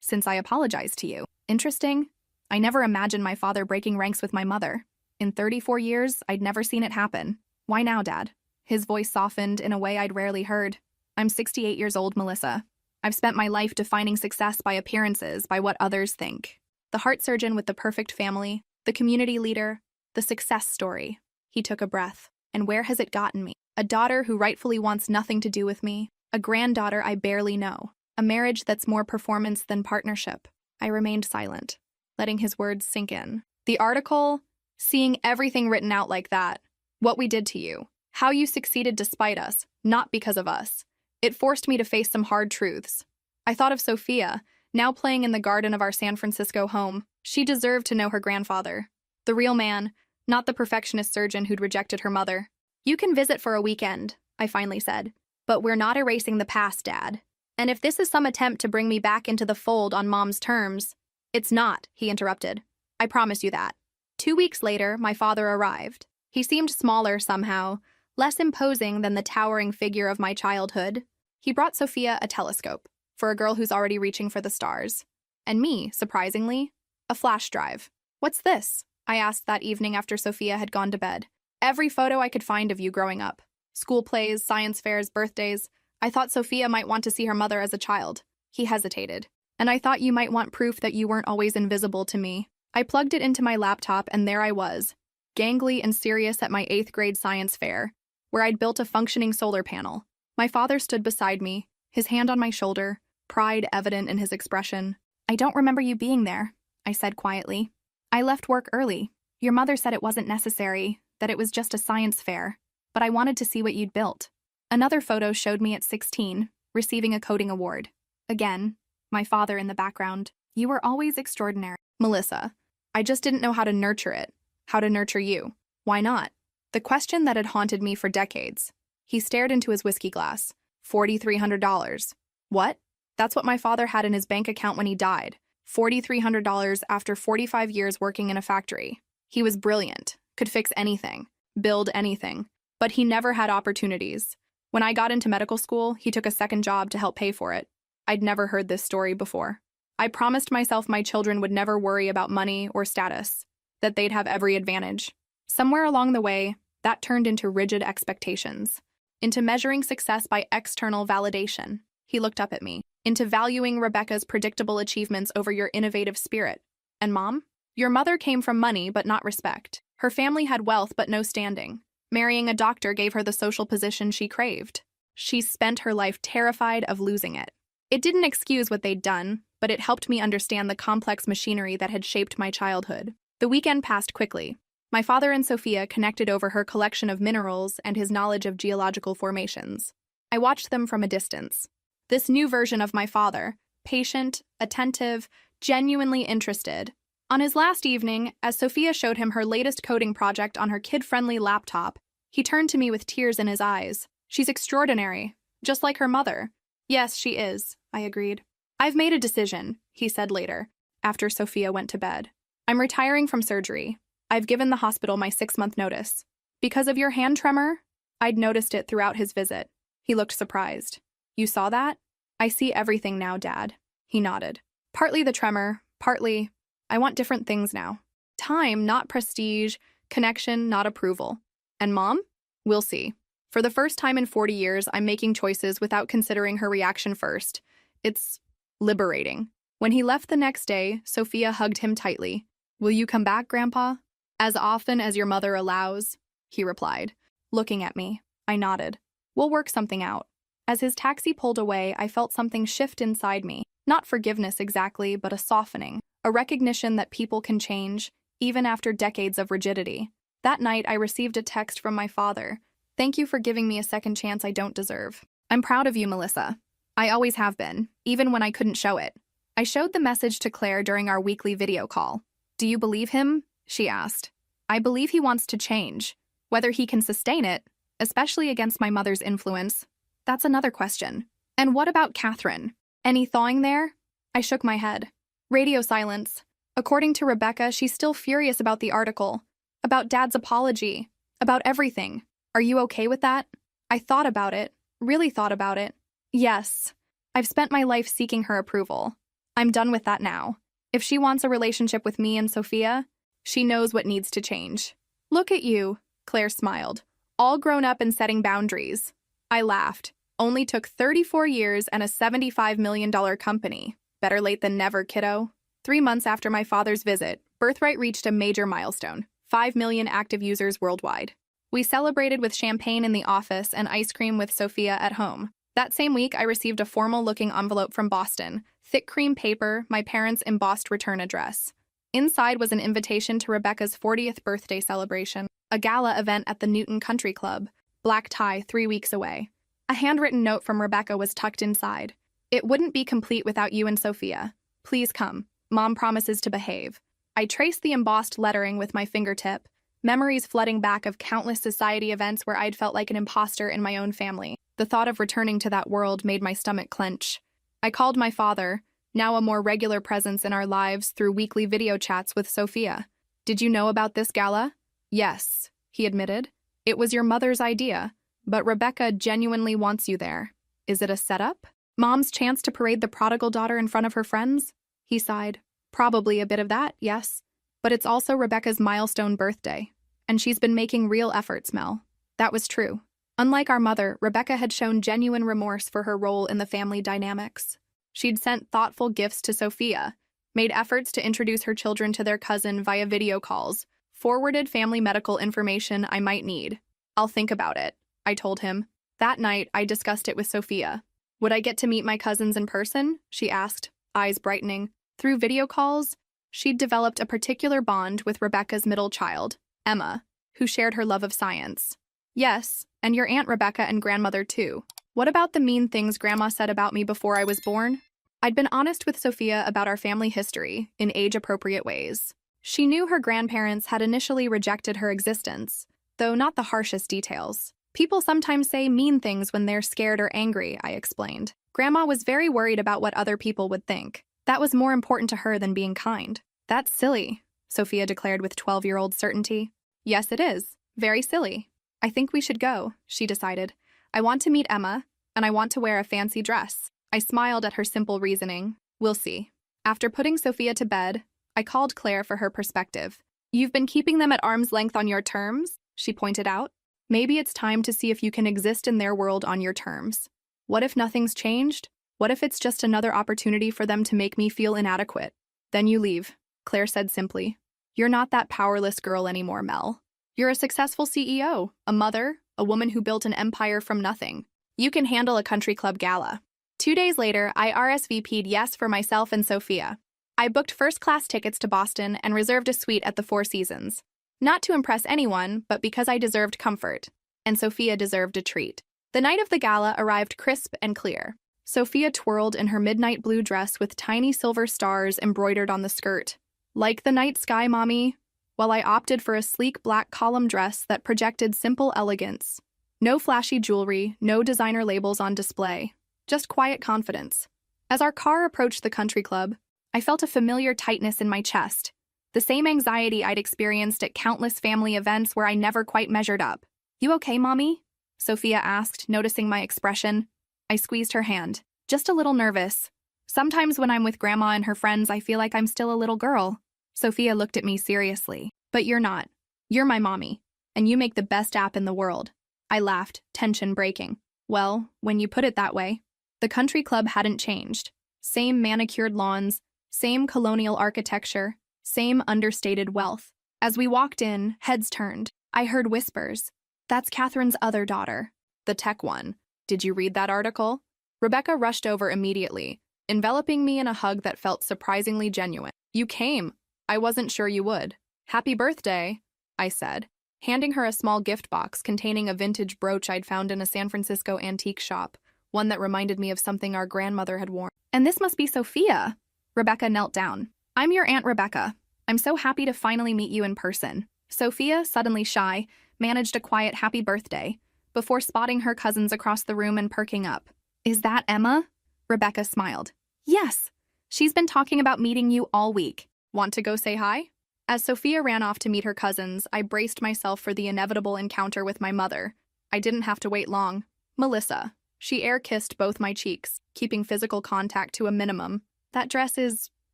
Since I apologized to you." Interesting. I never imagined my father breaking ranks with my mother. In 34 years, I'd never seen it happen. "Why now, Dad?" His voice softened in a way I'd rarely heard. "I'm 68 years old, Melissa. I've spent my life defining success by appearances, by what others think. The heart surgeon with the perfect family, the community leader, the success story." He took a breath. "And where has it gotten me? A daughter who rightfully wants nothing to do with me. A granddaughter I barely know. A marriage that's more performance than partnership." I remained silent, letting his words sink in. "The article, seeing everything written out like that, what we did to you, how you succeeded despite us, not because of us. It forced me to face some hard truths. I thought of Sophia, now playing in the garden of our San Francisco home. She deserved to know her grandfather. The real man, not the perfectionist surgeon who'd rejected her mother. "You can visit for a weekend," I finally said. "But we're not erasing the past, Dad. And if this is some attempt to bring me back into the fold on Mom's terms—" "It's not," he interrupted. "I promise you that." 2 weeks later, my father arrived. He seemed smaller somehow, less imposing than the towering figure of my childhood. He brought Sophia a telescope, for a girl who's already reaching for the stars. And me, surprisingly, a flash drive. "What's this?" I asked that evening after Sophia had gone to bed. "Every photo I could find of you growing up. School plays, science fairs, birthdays. I thought Sophia might want to see her mother as a child." He hesitated. "And I thought you might want proof that you weren't always invisible to me." I plugged it into my laptop, and there I was, gangly and serious at my 8th grade science fair, where I'd built a functioning solar panel. My father stood beside me, his hand on my shoulder, pride evident in his expression. "I don't remember you being there," I said quietly. "I left work early. Your mother said it wasn't necessary, that it was just a science fair, but I wanted to see what you'd built." Another photo showed me at 16, receiving a coding award. Again, my father in the background. "You were always extraordinary." "Melissa, I just didn't know how to nurture it. How to nurture you." "Why not?" The question that had haunted me for decades. He stared into his whiskey glass. $4,300. "What?" "That's what my father had in his bank account when he died. $4,300 after 45 years working in a factory. He was brilliant, could fix anything, build anything, but he never had opportunities. When I got into medical school, he took a second job to help pay for it. I'd never heard this story before. I promised myself my children would never worry about money or status, that they'd have every advantage. Somewhere along the way, that turned into rigid expectations, into measuring success by external validation. He looked up at me, into valuing Rebecca's predictable achievements over your innovative spirit. And Mom? Your mother came from money but not respect. Her family had wealth but no standing. Marrying a doctor gave her the social position she craved. She spent her life terrified of losing it. It didn't excuse what they'd done, but it helped me understand the complex machinery that had shaped my childhood. The weekend passed quickly. My father and Sophia connected over her collection of minerals and his knowledge of geological formations. I watched them from a distance. This new version of my father, patient, attentive, genuinely interested. On his last evening, as Sophia showed him her latest coding project on her kid-friendly laptop, he turned to me with tears in his eyes. She's extraordinary, just like her mother. Yes, she is, I agreed. I've made a decision, he said later, after Sophia went to bed. I'm retiring from surgery. I've given the hospital my 6-month notice. Because of your hand tremor? I'd noticed it throughout his visit. He looked surprised. You saw that? I see everything now, Dad. He nodded. Partly the tremor, partly, I want different things now. Time, not prestige. Connection, not approval. And Mom? We'll see. For the first time in 40 years, I'm making choices without considering her reaction first. It's liberating. When he left the next day, Sophia hugged him tightly. Will you come back, Grandpa? As often as your mother allows, he replied, looking at me. I nodded. We'll work something out. As his taxi pulled away, I felt something shift inside me. Not forgiveness exactly, but a softening. A recognition that people can change, even after decades of rigidity. That night, I received a text from my father. Thank you for giving me a second chance I don't deserve. I'm proud of you, Melissa. I always have been, even when I couldn't show it. I showed the message to Claire during our weekly video call. Do you believe him? She asked. I believe he wants to change. Whether he can sustain it, especially against my mother's influence, that's another question. And what about Catherine? Any thawing there? I shook my head. Radio silence. According to Rebecca, she's still furious about the article, about Dad's apology, about everything. Are you okay with that? I thought about it, really thought about it. Yes. I've spent my life seeking her approval. I'm done with that now. If she wants a relationship with me and Sophia, she knows what needs to change. Look at you, Claire smiled. All grown up and setting boundaries. I laughed. Only took 34 years and a $75 million company. Better late than never, kiddo. 3 months after my father's visit, Birthright reached a major milestone, 5 million active users worldwide. We celebrated with champagne in the office and ice cream with Sophia at home. That same week, I received a formal-looking envelope from Boston, thick cream paper, my parents' embossed return address. Inside was an invitation to Rebecca's 40th birthday celebration, a gala event at the Newton Country Club, black tie 3 weeks away. A handwritten note from Rebecca was tucked inside. It wouldn't be complete without you and Sophia. Please come. Mom promises to behave. I traced the embossed lettering with my fingertip, memories flooding back of countless society events where I'd felt like an imposter in my own family. The thought of returning to that world made my stomach clench. I called my father, now a more regular presence in our lives through weekly video chats with Sophia. Did you know about this gala? Yes, he admitted. It was your mother's idea, but Rebecca genuinely wants you there. Is it a setup? Mom's chance to parade the prodigal daughter in front of her friends? He sighed. Probably a bit of that, yes. But it's also Rebecca's milestone birthday, and she's been making real efforts, Mel. That was true. Unlike our mother, Rebecca had shown genuine remorse for her role in the family dynamics. She'd sent thoughtful gifts to Sophia, made efforts to introduce her children to their cousin via video calls, forwarded family medical information I might need. I'll think about it, I told him. That night, I discussed it with Sophia. Would I get to meet my cousins in person? She asked, eyes brightening. Through video calls, she'd developed a particular bond with Rebecca's middle child, Emma, who shared her love of science. Yes, and your Aunt Rebecca and grandmother too. What about the mean things Grandma said about me before I was born? I'd been honest with Sophia about our family history in age-appropriate ways. She knew her grandparents had initially rejected her existence, though not the harshest details. People sometimes say mean things when they're scared or angry, I explained. Grandma was very worried about what other people would think. That was more important to her than being kind. That's silly, Sophia declared with 12-year-old certainty. Yes, it is. Very silly. I think we should go, she decided. I want to meet Emma, and I want to wear a fancy dress. I smiled at her simple reasoning. We'll see. After putting Sophia to bed, I called Claire for her perspective. You've been keeping them at arm's length on your terms, she pointed out. Maybe it's time to see if you can exist in their world on your terms. What if nothing's changed? What if it's just another opportunity for them to make me feel inadequate? Then you leave, Claire said simply. You're not that powerless girl anymore, Mel. You're a successful CEO, a mother, a woman who built an empire from nothing. You can handle a country club gala. 2 days later, I RSVP'd yes for myself and Sophia. I booked first-class tickets to Boston and reserved a suite at the Four Seasons. Not to impress anyone, but because I deserved comfort. And Sophia deserved a treat. The night of the gala arrived crisp and clear. Sophia twirled in her midnight blue dress with tiny silver stars embroidered on the skirt. Like the night sky, Mommy, while I opted for a sleek black column dress that projected simple elegance. No flashy jewelry, no designer labels on display. Just quiet confidence. As our car approached the country club, I felt a familiar tightness in my chest. The same anxiety I'd experienced at countless family events where I never quite measured up. You okay, Mommy? Sophia asked, noticing my expression. I squeezed her hand. Just a little nervous. Sometimes when I'm with Grandma and her friends, I feel like I'm still a little girl. Sophia looked at me seriously. But you're not. You're my mommy, and you make the best app in the world. I laughed, tension breaking. Well, when you put it that way. The country club hadn't changed. Same manicured lawns, same colonial architecture, same understated wealth. As we walked in, heads turned. I heard whispers. That's Catherine's other daughter, the tech one. Did you read that article? Rebecca rushed over immediately, enveloping me in a hug that felt surprisingly genuine. You came. I wasn't sure you would. Happy birthday, I said, handing her a small gift box containing a vintage brooch I'd found in a San Francisco antique shop, one that reminded me of something our grandmother had worn. And this must be Sophia. Rebecca knelt down. I'm your Aunt Rebecca. I'm so happy to finally meet you in person. Sophia, suddenly shy, managed a quiet happy birthday, before spotting her cousins across the room and perking up. Is that Emma? Rebecca smiled. Yes. She's been talking about meeting you all week. Want to go say hi? As Sophia ran off to meet her cousins, I braced myself for the inevitable encounter with my mother. I didn't have to wait long. Melissa. She air-kissed both my cheeks, keeping physical contact to a minimum. That dress is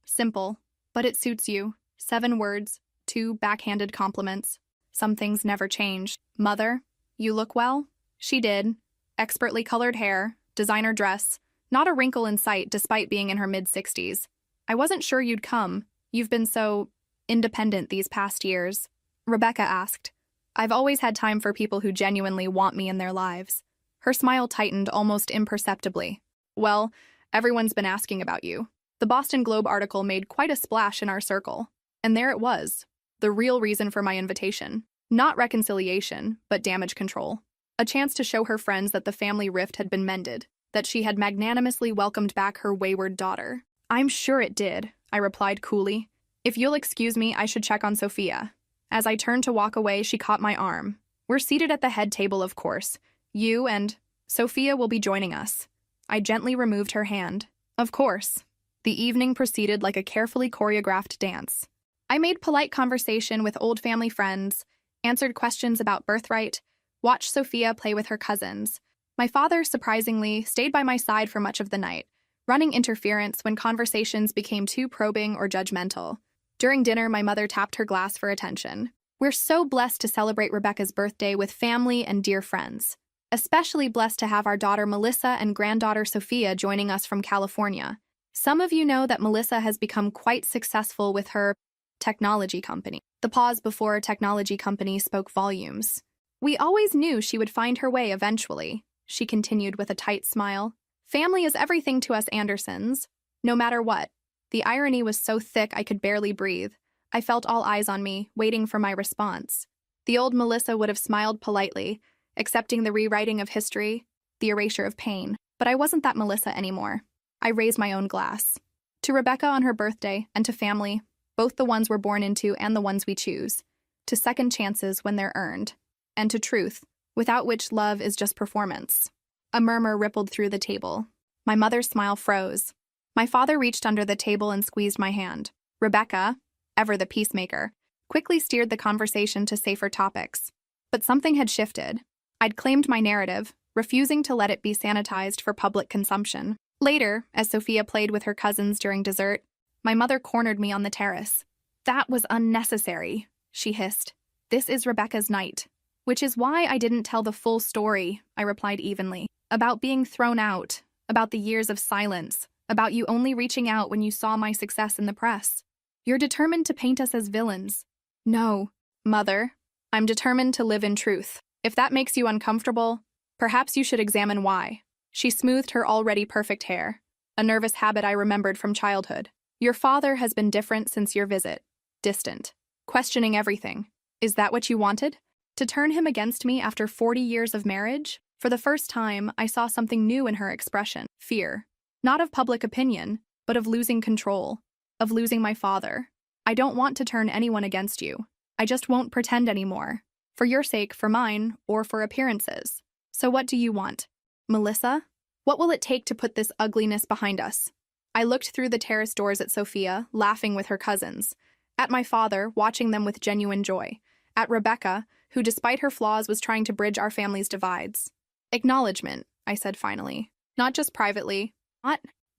simple, but it suits you. 7 words, 2 backhanded compliments. Some things never change. Mother, you look well? She did. Expertly colored hair, designer dress, not a wrinkle in sight despite being in her mid-60s. I wasn't sure you'd come. You've been so independent these past years. Rebecca asked. I've always had time for people who genuinely want me in their lives. Her smile tightened almost imperceptibly. Well, everyone's been asking about you. The Boston Globe article made quite a splash in our circle. And there it was. The real reason for my invitation. Not reconciliation, but damage control. A chance to show her friends that the family rift had been mended, that she had magnanimously welcomed back her wayward daughter. I'm sure it did, I replied coolly. If you'll excuse me, I should check on Sophia. As I turned to walk away, she caught my arm. We're seated at the head table, of course. You and Sophia will be joining us. I gently removed her hand. Of course. The evening proceeded like a carefully choreographed dance. I made polite conversation with old family friends, answered questions about birthright, watched Sophia play with her cousins. My father, surprisingly, stayed by my side for much of the night, running interference when conversations became too probing or judgmental. During dinner, my mother tapped her glass for attention. We're so blessed to celebrate Rebecca's birthday with family and dear friends. Especially blessed to have our daughter Melissa and granddaughter Sophia joining us from California. Some of you know that Melissa has become quite successful with her technology company. The pause before technology company spoke volumes. We always knew she would find her way eventually, she continued with a tight smile. Family is everything to us Andersons, no matter what. The irony was so thick I could barely breathe. I felt all eyes on me, waiting for my response. The old Melissa would have smiled politely, accepting the rewriting of history, the erasure of pain. But I wasn't that Melissa anymore. I raised my own glass. To Rebecca on her birthday, and to family, both the ones we're born into and the ones we choose. To second chances when they're earned. And to truth, without which love is just performance. A murmur rippled through the table. My mother's smile froze. My father reached under the table and squeezed my hand. Rebecca, ever the peacemaker, quickly steered the conversation to safer topics. But something had shifted. I'd claimed my narrative, refusing to let it be sanitized for public consumption. Later, as Sophia played with her cousins during dessert, my mother cornered me on the terrace. "That was unnecessary," she hissed. "This is Rebecca's night." "Which is why I didn't tell the full story," I replied evenly. "About being thrown out, about the years of silence, about you only reaching out when you saw my success in the press. You're determined to paint us as villains." "No, Mother. I'm determined to live in truth. If that makes you uncomfortable, perhaps you should examine why." She smoothed her already perfect hair, a nervous habit I remembered from childhood. "Your father has been different since your visit. Distant. Questioning everything. Is that what you wanted? To turn him against me after 40 years of marriage?" For the first time, I saw something new in her expression. Fear. Not of public opinion, but of losing control. Of losing my father. "I don't want to turn anyone against you. I just won't pretend anymore. For your sake, for mine, or for appearances. So what do you want? Melissa? What will it take to put this ugliness behind us?" I looked through the terrace doors at Sophia, laughing with her cousins. At my father, watching them with genuine joy. At Rebecca, who despite her flaws was trying to bridge our family's divides. "Acknowledgement," I said finally. "Not just privately,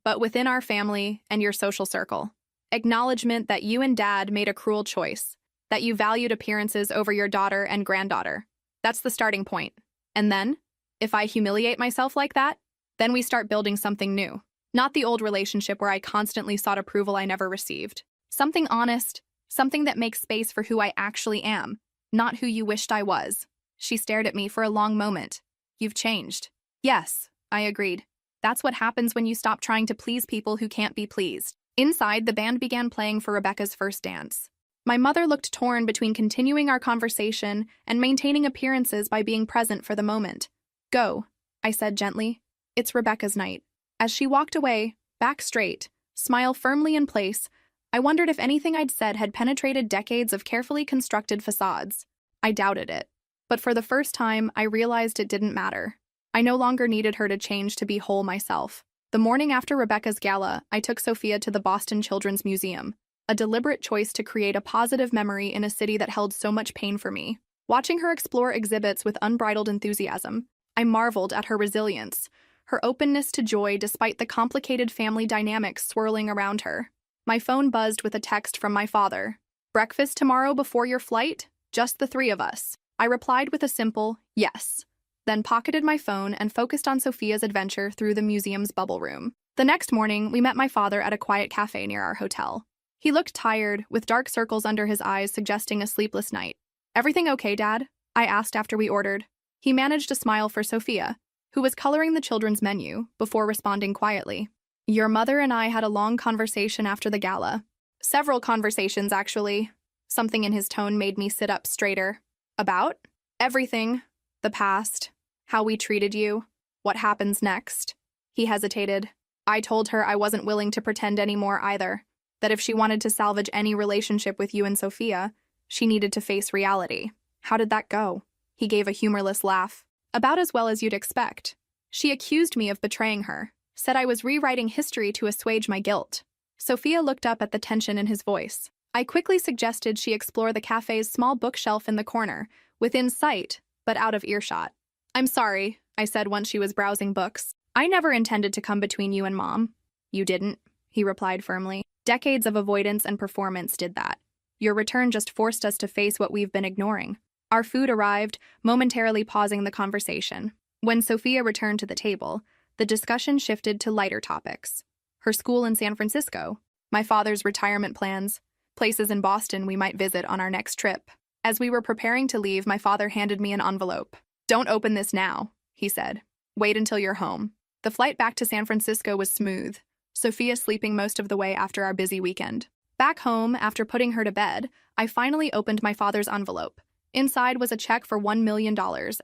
but within our family and your social circle. Acknowledgement that you and Dad made a cruel choice. That you valued appearances over your daughter and granddaughter. That's the starting point. And then, if I humiliate myself like that, then we start building something new. Not the old relationship where I constantly sought approval I never received. Something honest, something that makes space for who I actually am, not who you wished I was." She stared at me for a long moment. "You've changed." "Yes," I agreed. "That's what happens when you stop trying to please people who can't be pleased." Inside, the band began playing for Rebecca's first dance. My mother looked torn between continuing our conversation and maintaining appearances by being present for the moment. "Go," I said gently. "It's Rebecca's night." As she walked away, back straight, smile firmly in place, I wondered if anything I'd said had penetrated decades of carefully constructed facades. I doubted it. But for the first time, I realized it didn't matter. I no longer needed her to change to be whole myself. The morning after Rebecca's gala, I took Sophia to the Boston Children's Museum, a deliberate choice to create a positive memory in a city that held so much pain for me. Watching her explore exhibits with unbridled enthusiasm, I marveled at her resilience, her openness to joy despite the complicated family dynamics swirling around her. My phone buzzed with a text from my father. "Breakfast tomorrow before your flight? Just the three of us." I replied with a simple, "yes," then pocketed my phone and focused on Sophia's adventure through the museum's bubble room. The next morning, we met my father at a quiet cafe near our hotel. He looked tired, with dark circles under his eyes suggesting a sleepless night. "Everything okay, Dad?" I asked after we ordered. He managed a smile for Sophia, who was coloring the children's menu, before responding quietly. "Your mother and I had a long conversation after the gala. Several conversations, actually." Something in his tone made me sit up straighter. "About?" "Everything. The past. How we treated you. What happens next." He hesitated. "I told her I wasn't willing to pretend anymore either. That if she wanted to salvage any relationship with you and Sophia, she needed to face reality." "How did that go?" He gave a humorless laugh. "About as well as you'd expect. She accused me of betraying her, said I was rewriting history to assuage my guilt." Sophia looked up at the tension in his voice. I quickly suggested she explore the cafe's small bookshelf in the corner, within sight, but out of earshot. "I'm sorry," I said once she was browsing books. "I never intended to come between you and Mom." "You didn't," he replied firmly. "Decades of avoidance and performance did that. Your return just forced us to face what we've been ignoring." Our food arrived, momentarily pausing the conversation. When Sophia returned to the table, the discussion shifted to lighter topics. Her school in San Francisco, my father's retirement plans, places in Boston we might visit on our next trip. As we were preparing to leave, my father handed me an envelope. "Don't open this now," he said. "Wait until you're home." The flight back to San Francisco was smooth, Sophia sleeping most of the way after our busy weekend. Back home, after putting her to bed, I finally opened my father's envelope. Inside was a check for $1 million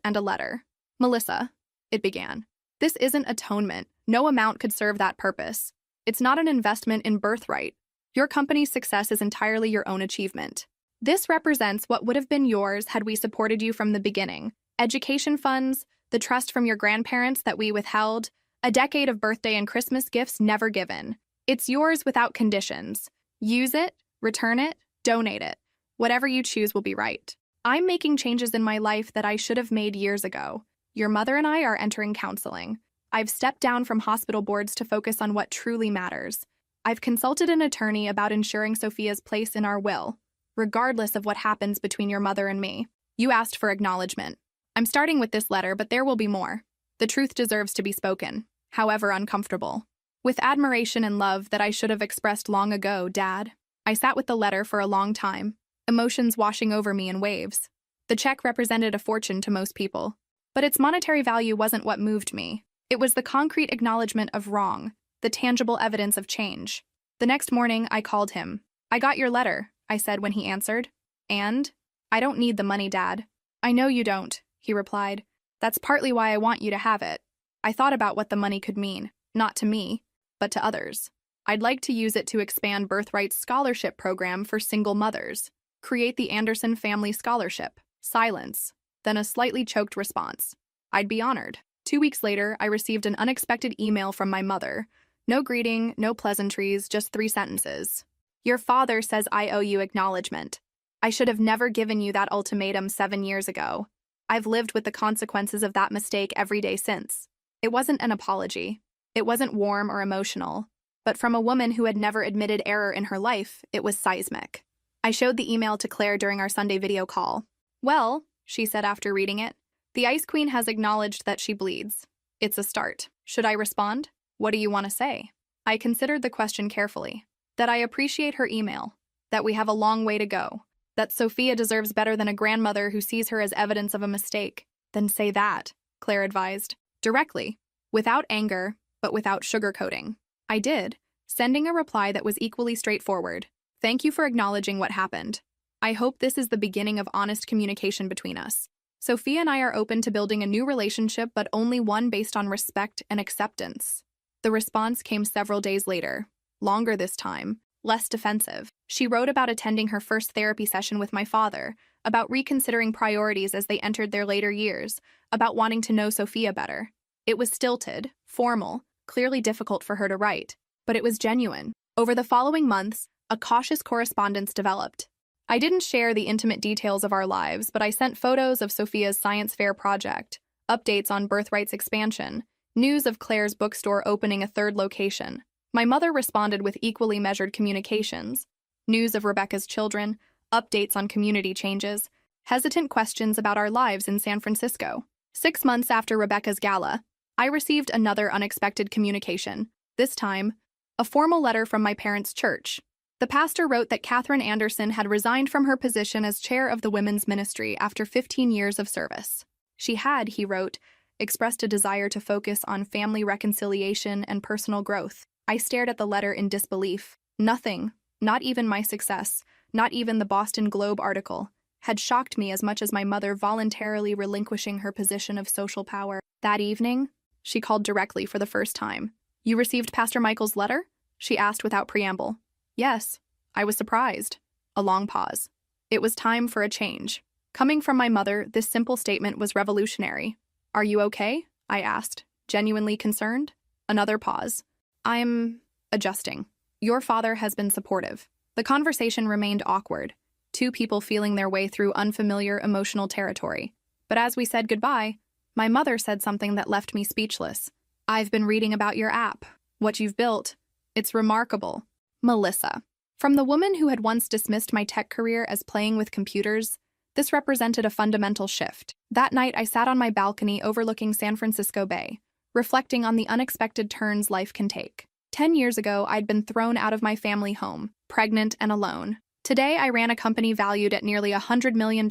and a letter. "Melissa," it began, "this isn't atonement. No amount could serve that purpose. It's not an investment in birthright. Your company's success is entirely your own achievement. This represents what would have been yours had we supported you from the beginning. Education funds, the trust from your grandparents that we withheld, a decade of birthday and Christmas gifts never given. It's yours without conditions. Use it, return it, donate it. Whatever you choose will be right. I'm making changes in my life that I should have made years ago. Your mother and I are entering counseling. I've stepped down from hospital boards to focus on what truly matters. I've consulted an attorney about ensuring Sophia's place in our will, regardless of what happens between your mother and me. You asked for acknowledgement. I'm starting with this letter, but there will be more. The truth deserves to be spoken, however uncomfortable. With admiration and love that I should have expressed long ago, Dad. I sat with the letter for a long time, emotions washing over me in waves. The check represented a fortune to most people, but its monetary value wasn't what moved me. It was the concrete acknowledgement of wrong, the tangible evidence of change. The next morning, I called him. I got your letter, I said when he answered. And? I don't need the money, Dad. I know you don't, he replied. That's partly why I want you to have it. I thought about what the money could mean, not to me, but to others. I'd like to use it to expand Birthright's scholarship program for single mothers, create the Anderson Family Scholarship. Silence, then a slightly choked response. I'd be honored. 2 weeks later, I received an unexpected email from my mother. No greeting, no pleasantries, just 3 sentences. Your father says I owe you acknowledgement. I should have never given you that ultimatum 7 years ago. I've lived with the consequences of that mistake every day since. It wasn't an apology. It wasn't warm or emotional. But from a woman who had never admitted error in her life, it was seismic. I showed the email to Claire during our Sunday video call. Well, she said after reading it, the Ice Queen has acknowledged that she bleeds. It's a start. Should I respond? What do you want to say? I considered the question carefully. That I appreciate her email. That we have a long way to go. That Sophia deserves better than a grandmother who sees her as evidence of a mistake. Then say that, Claire advised. Directly. Without anger, but without sugarcoating. I did, sending a reply that was equally straightforward. Thank you for acknowledging what happened. I hope this is the beginning of honest communication between us. Sophia and I are open to building a new relationship, but only one based on respect and acceptance. The response came several days later, longer this time, less defensive. She wrote about attending her first therapy session with my father, about reconsidering priorities as they entered their later years, about wanting to know Sophia better. It was stilted, formal, clearly difficult for her to write, but it was genuine. Over the following months, a cautious correspondence developed. I didn't share the intimate details of our lives, but I sent photos of Sophia's science fair project, updates on Birthright's expansion, news of Claire's bookstore opening a 3rd location. My mother responded with equally measured communications, news of Rebecca's children, updates on community changes, hesitant questions about our lives in San Francisco. 6 months after Rebecca's gala, I received another unexpected communication, this time, a formal letter from my parents' church. The pastor wrote that Catherine Anderson had resigned from her position as chair of the women's ministry after 15 years of service. She had, he wrote, expressed a desire to focus on family reconciliation and personal growth. I stared at the letter in disbelief. Nothing, not even my success, not even the Boston Globe article, had shocked me as much as my mother voluntarily relinquishing her position of social power. That evening, she called directly for the first time. You received Pastor Michael's letter? She asked without preamble. Yes, I was surprised. A long pause. It was time for a change. Coming from my mother, this simple statement was revolutionary. Are you okay? I asked, genuinely concerned. Another pause. I'm adjusting. Your father has been supportive. The conversation remained awkward, 2 people feeling their way through unfamiliar emotional territory. But as we said goodbye, my mother said something that left me speechless. I've been reading about your app, what you've built. It's remarkable. Melissa. From the woman who had once dismissed my tech career as playing with computers, this represented a fundamental shift. That night, I sat on my balcony overlooking San Francisco Bay, reflecting on the unexpected turns life can take. 10 years ago, I'd been thrown out of my family home, pregnant and alone. Today, I ran a company valued at nearly $100 million,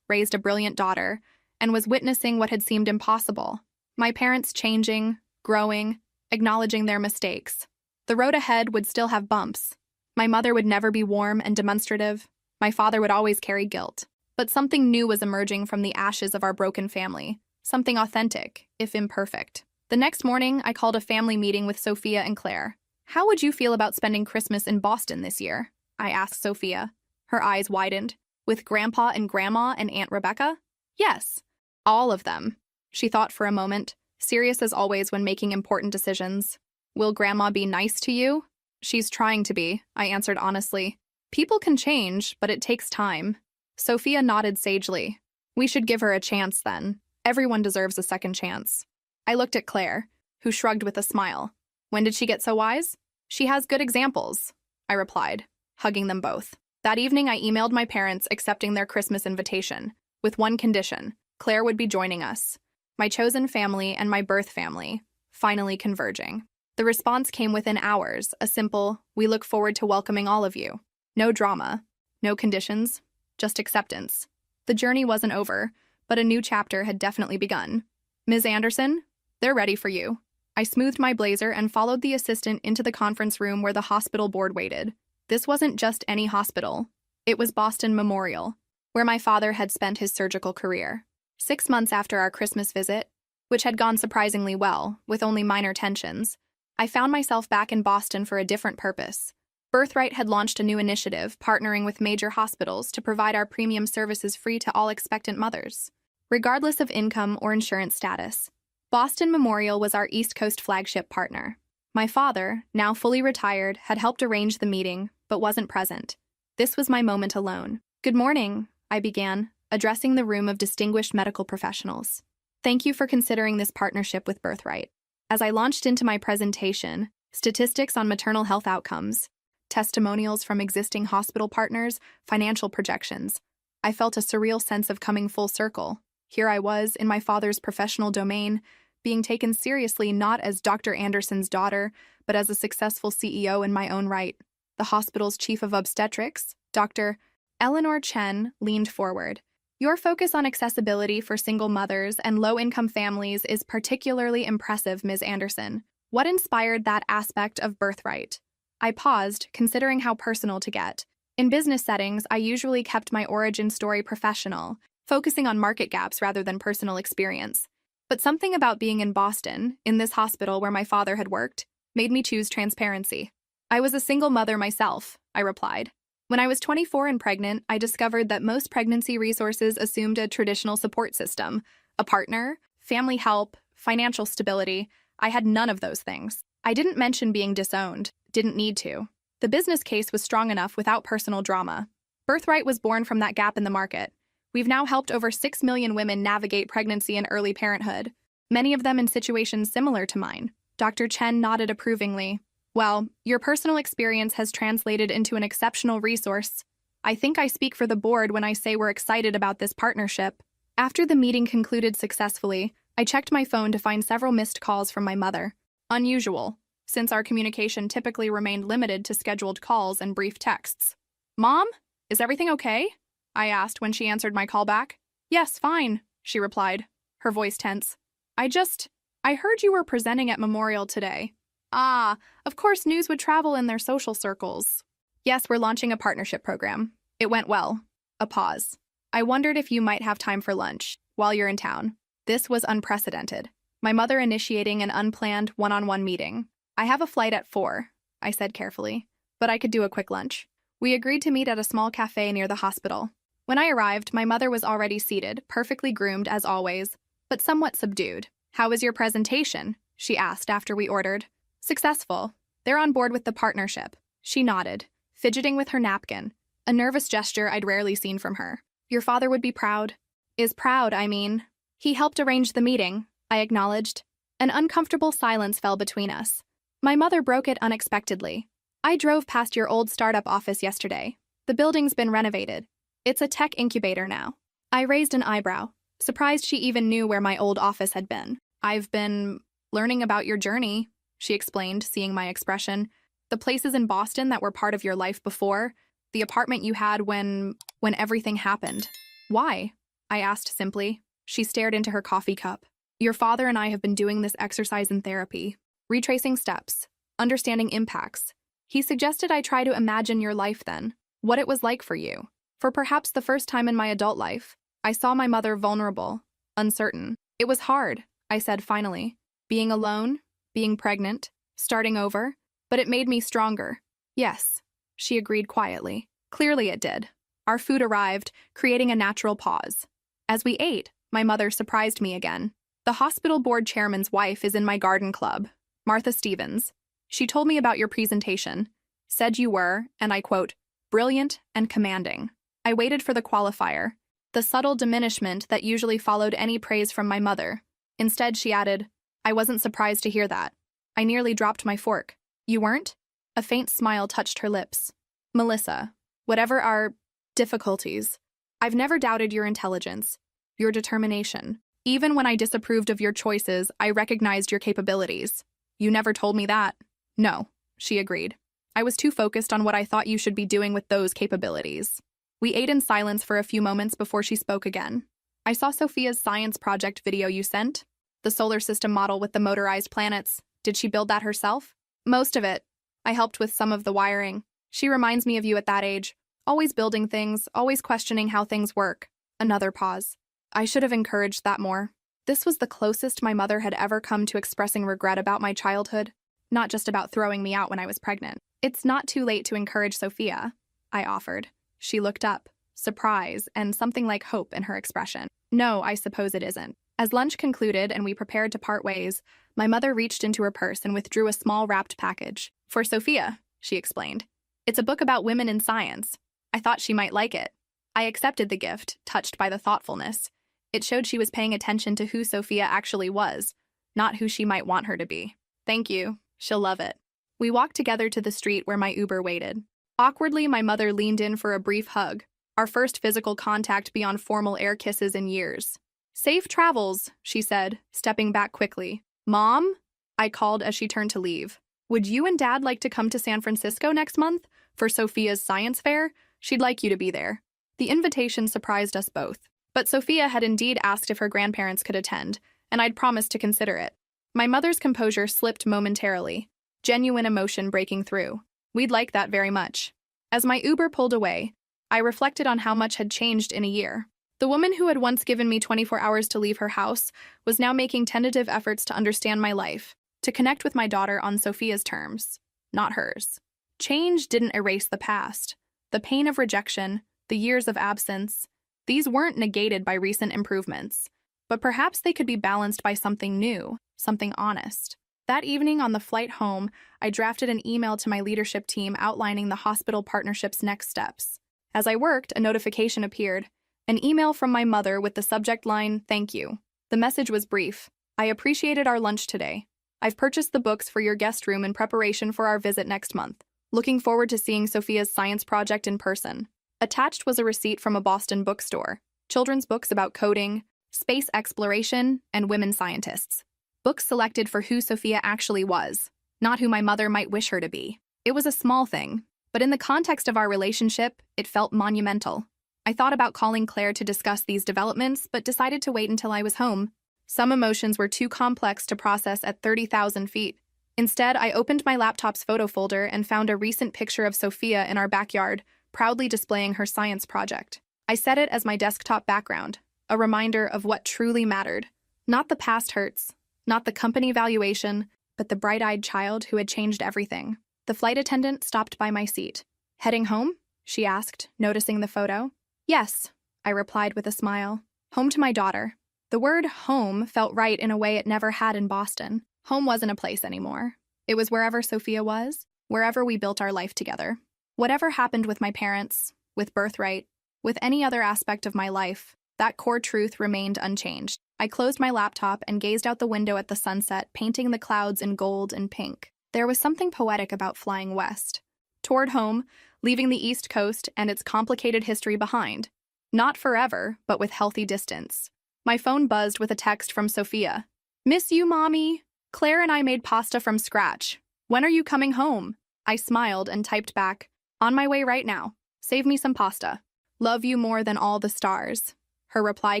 raised a brilliant daughter, and was witnessing what had seemed impossible. My parents changing, growing, acknowledging their mistakes. The road ahead would still have bumps. My mother would never be warm and demonstrative. My father would always carry guilt. But something new was emerging from the ashes of our broken family. Something authentic, if imperfect. The next morning, I called a family meeting with Sophia and Claire. How would you feel about spending Christmas in Boston this year? I asked Sophia. Her eyes widened. With Grandpa and Grandma and Aunt Rebecca? Yes. All of them. She thought for a moment, serious as always when making important decisions. Will Grandma be nice to you? She's trying to be, I answered honestly. People can change, but it takes time. Sophia nodded sagely. We should give her a chance then. Everyone deserves a second chance. I looked at Claire, who shrugged with a smile. When did she get so wise? She has good examples, I replied, hugging them both. That evening, I emailed my parents accepting their Christmas invitation, with one condition: Claire would be joining us. My chosen family and my birth family, finally converging. The response came within hours, a simple, "We look forward to welcoming all of you." No drama, no conditions, just acceptance. The journey wasn't over, but a new chapter had definitely begun. Ms. Anderson, they're ready for you. I smoothed my blazer and followed the assistant into the conference room where the hospital board waited. This wasn't just any hospital. It was Boston Memorial, where my father had spent his surgical career. 6 months after our Christmas visit, which had gone surprisingly well, with only minor tensions, I found myself back in Boston for a different purpose. Birthright had launched a new initiative, partnering with major hospitals to provide our premium services free to all expectant mothers, regardless of income or insurance status. Boston Memorial was our East Coast flagship partner. My father, now fully retired, had helped arrange the meeting, but wasn't present. This was my moment alone. "Good morning," I began, addressing the room of distinguished medical professionals. "Thank you for considering this partnership with Birthright." As I launched into my presentation, statistics on maternal health outcomes, testimonials from existing hospital partners, financial projections, I felt a surreal sense of coming full circle. Here I was, in my father's professional domain, being taken seriously not as Dr. Anderson's daughter, but as a successful CEO in my own right. The hospital's chief of obstetrics, Dr. Eleanor Chen, leaned forward. "Your focus on accessibility for single mothers and low-income families is particularly impressive, Ms. Anderson. What inspired that aspect of Birthright?" I paused, considering how personal to get. In business settings, I usually kept my origin story professional, focusing on market gaps rather than personal experience. But something about being in Boston, in this hospital where my father had worked, made me choose transparency. "I was a single mother myself," I replied. "When I was 24 and pregnant, I discovered that most pregnancy resources assumed a traditional support system, a partner, family help, financial stability. I had none of those things. I didn't mention being disowned, didn't need to. The business case was strong enough without personal drama. Birthright was born from that gap in the market. We've now helped over 6 million women navigate pregnancy and early parenthood, many of them in situations similar to mine." Dr. Chen nodded approvingly. "Well, your personal experience has translated into an exceptional resource. I think I speak for the board when I say we're excited about this partnership." After the meeting concluded successfully, I checked my phone to find several missed calls from my mother. Unusual, since our communication typically remained limited to scheduled calls and brief texts. "Mom, is everything okay?" I asked when she answered my call back. "Yes, fine," she replied, her voice tense. I heard you were presenting at Memorial today." "Ah, of course news would travel in their social circles." "Yes, we're launching a partnership program. It went well." A pause. "I wondered if you might have time for lunch while you're in town." This was unprecedented. My mother initiating an unplanned one-on-one meeting. "I have a flight at 4, I said carefully, "but I could do a quick lunch." We agreed to meet at a small cafe near the hospital. When I arrived, my mother was already seated, perfectly groomed as always, but somewhat subdued. "How was your presentation?" she asked after we ordered. "Successful. They're on board with the partnership." She nodded, fidgeting with her napkin, a nervous gesture I'd rarely seen from her. "Your father would be proud." "Is proud, I mean." "He helped arrange the meeting," I acknowledged. An uncomfortable silence fell between us. My mother broke it unexpectedly. "I drove past your old startup office yesterday. The building's been renovated. It's a tech incubator now." I raised an eyebrow, surprised she even knew where my old office had been. "I've been learning about your journey," she explained, seeing my expression. "The places in Boston that were part of your life before, the apartment you had when everything happened." "Why?" I asked simply. She stared into her coffee cup. "Your father and I have been doing this exercise in therapy, retracing steps, understanding impacts. He suggested I try to imagine your life then, what it was like for you. For perhaps the first time in my adult life, I saw my mother vulnerable, uncertain. It was hard," I said finally. "Being alone, being pregnant, starting over, but it made me stronger." "Yes," she agreed quietly. Clearly it did. Our food arrived, creating a natural pause. As we ate, my mother surprised me again. "The hospital board chairman's wife is in my garden club, Martha Stevens. She told me about your presentation. Said you were, and I quote, brilliant and commanding. I waited for the qualifier, the subtle diminishment that usually followed any praise from my mother. Instead, she added, I wasn't surprised to hear that. I nearly dropped my fork. You weren't? A faint smile touched her lips. Melissa, whatever our difficulties, I've never doubted your intelligence, your determination. Even when I disapproved of your choices, I recognized your capabilities. You never told me that. No, she agreed. I was too focused on what I thought you should be doing with those capabilities. We ate in silence for a few moments before she spoke again. I saw Sophia's science project video you sent. The solar system model with the motorized planets. Did she build that herself? Most of it. I helped with some of the wiring. She reminds me of you at that age. Always building things, always questioning how things work. Another pause. I should have encouraged that more. This was the closest my mother had ever come to expressing regret about my childhood, not just about throwing me out when I was pregnant. It's not too late to encourage Sophia, I offered. She looked up, surprise and something like hope in her expression. No, I suppose it isn't. As lunch concluded and we prepared to part ways, my mother reached into her purse and withdrew a small wrapped package. For Sophia, she explained. It's a book about women in science. I thought she might like it. I accepted the gift, touched by the thoughtfulness. It showed she was paying attention to who Sophia actually was, not who she might want her to be. Thank you. She'll love it. We walked together to the street where my Uber waited. Awkwardly, my mother leaned in for a brief hug, our first physical contact beyond formal air kisses in years. Safe travels, she said, stepping back quickly. Mom? I called as she turned to leave. Would you and Dad like to come to San Francisco next month for Sophia's science fair? She'd like you to be there. The invitation surprised us both. But Sophia had indeed asked if her grandparents could attend, and I'd promised to consider it. My mother's composure slipped momentarily, genuine emotion breaking through. We'd like that very much. As my Uber pulled away, I reflected on how much had changed in a year. The woman who had once given me 24 hours to leave her house was now making tentative efforts to understand my life, to connect with my daughter on Sophia's terms, not hers. Change didn't erase the past. The pain of rejection, the years of absence, these weren't negated by recent improvements, but perhaps they could be balanced by something new, something honest. That evening on the flight home, I drafted an email to my leadership team outlining the hospital partnership's next steps. As I worked, a notification appeared, an email from my mother with the subject line, "Thank you." The message was brief. I appreciated our lunch today. I've purchased the books for your guest room in preparation for our visit next month. Looking forward to seeing Sophia's science project in person. Attached was a receipt from a Boston bookstore, children's books about coding, space exploration, and women scientists. Books selected for who Sophia actually was, not who my mother might wish her to be. It was a small thing, but in the context of our relationship, it felt monumental. I thought about calling Claire to discuss these developments, but decided to wait until I was home. Some emotions were too complex to process at 30,000 feet. Instead, I opened my laptop's photo folder and found a recent picture of Sophia in our backyard, proudly displaying her science project. I set it as my desktop background, a reminder of what truly mattered. Not the past hurts, not the company valuation, but the bright-eyed child who had changed everything. The flight attendant stopped by my seat. Heading home? She asked, noticing the photo. Yes, I replied with a smile. Home to my daughter. The word home felt right in a way it never had in Boston. Home wasn't a place anymore. It was wherever Sophia was, wherever we built our life together. Whatever happened with my parents, with birthright, with any other aspect of my life, that core truth remained unchanged. I closed my laptop and gazed out the window at the sunset, painting the clouds in gold and pink. There was something poetic about flying west, toward home, leaving the East Coast and its complicated history behind. Not forever, but with healthy distance. My phone buzzed with a text from Sophia. Miss you, Mommy. Claire and I made pasta from scratch. When are you coming home? I smiled and typed back, on my way right now. Save me some pasta. Love you more than all the stars. Her reply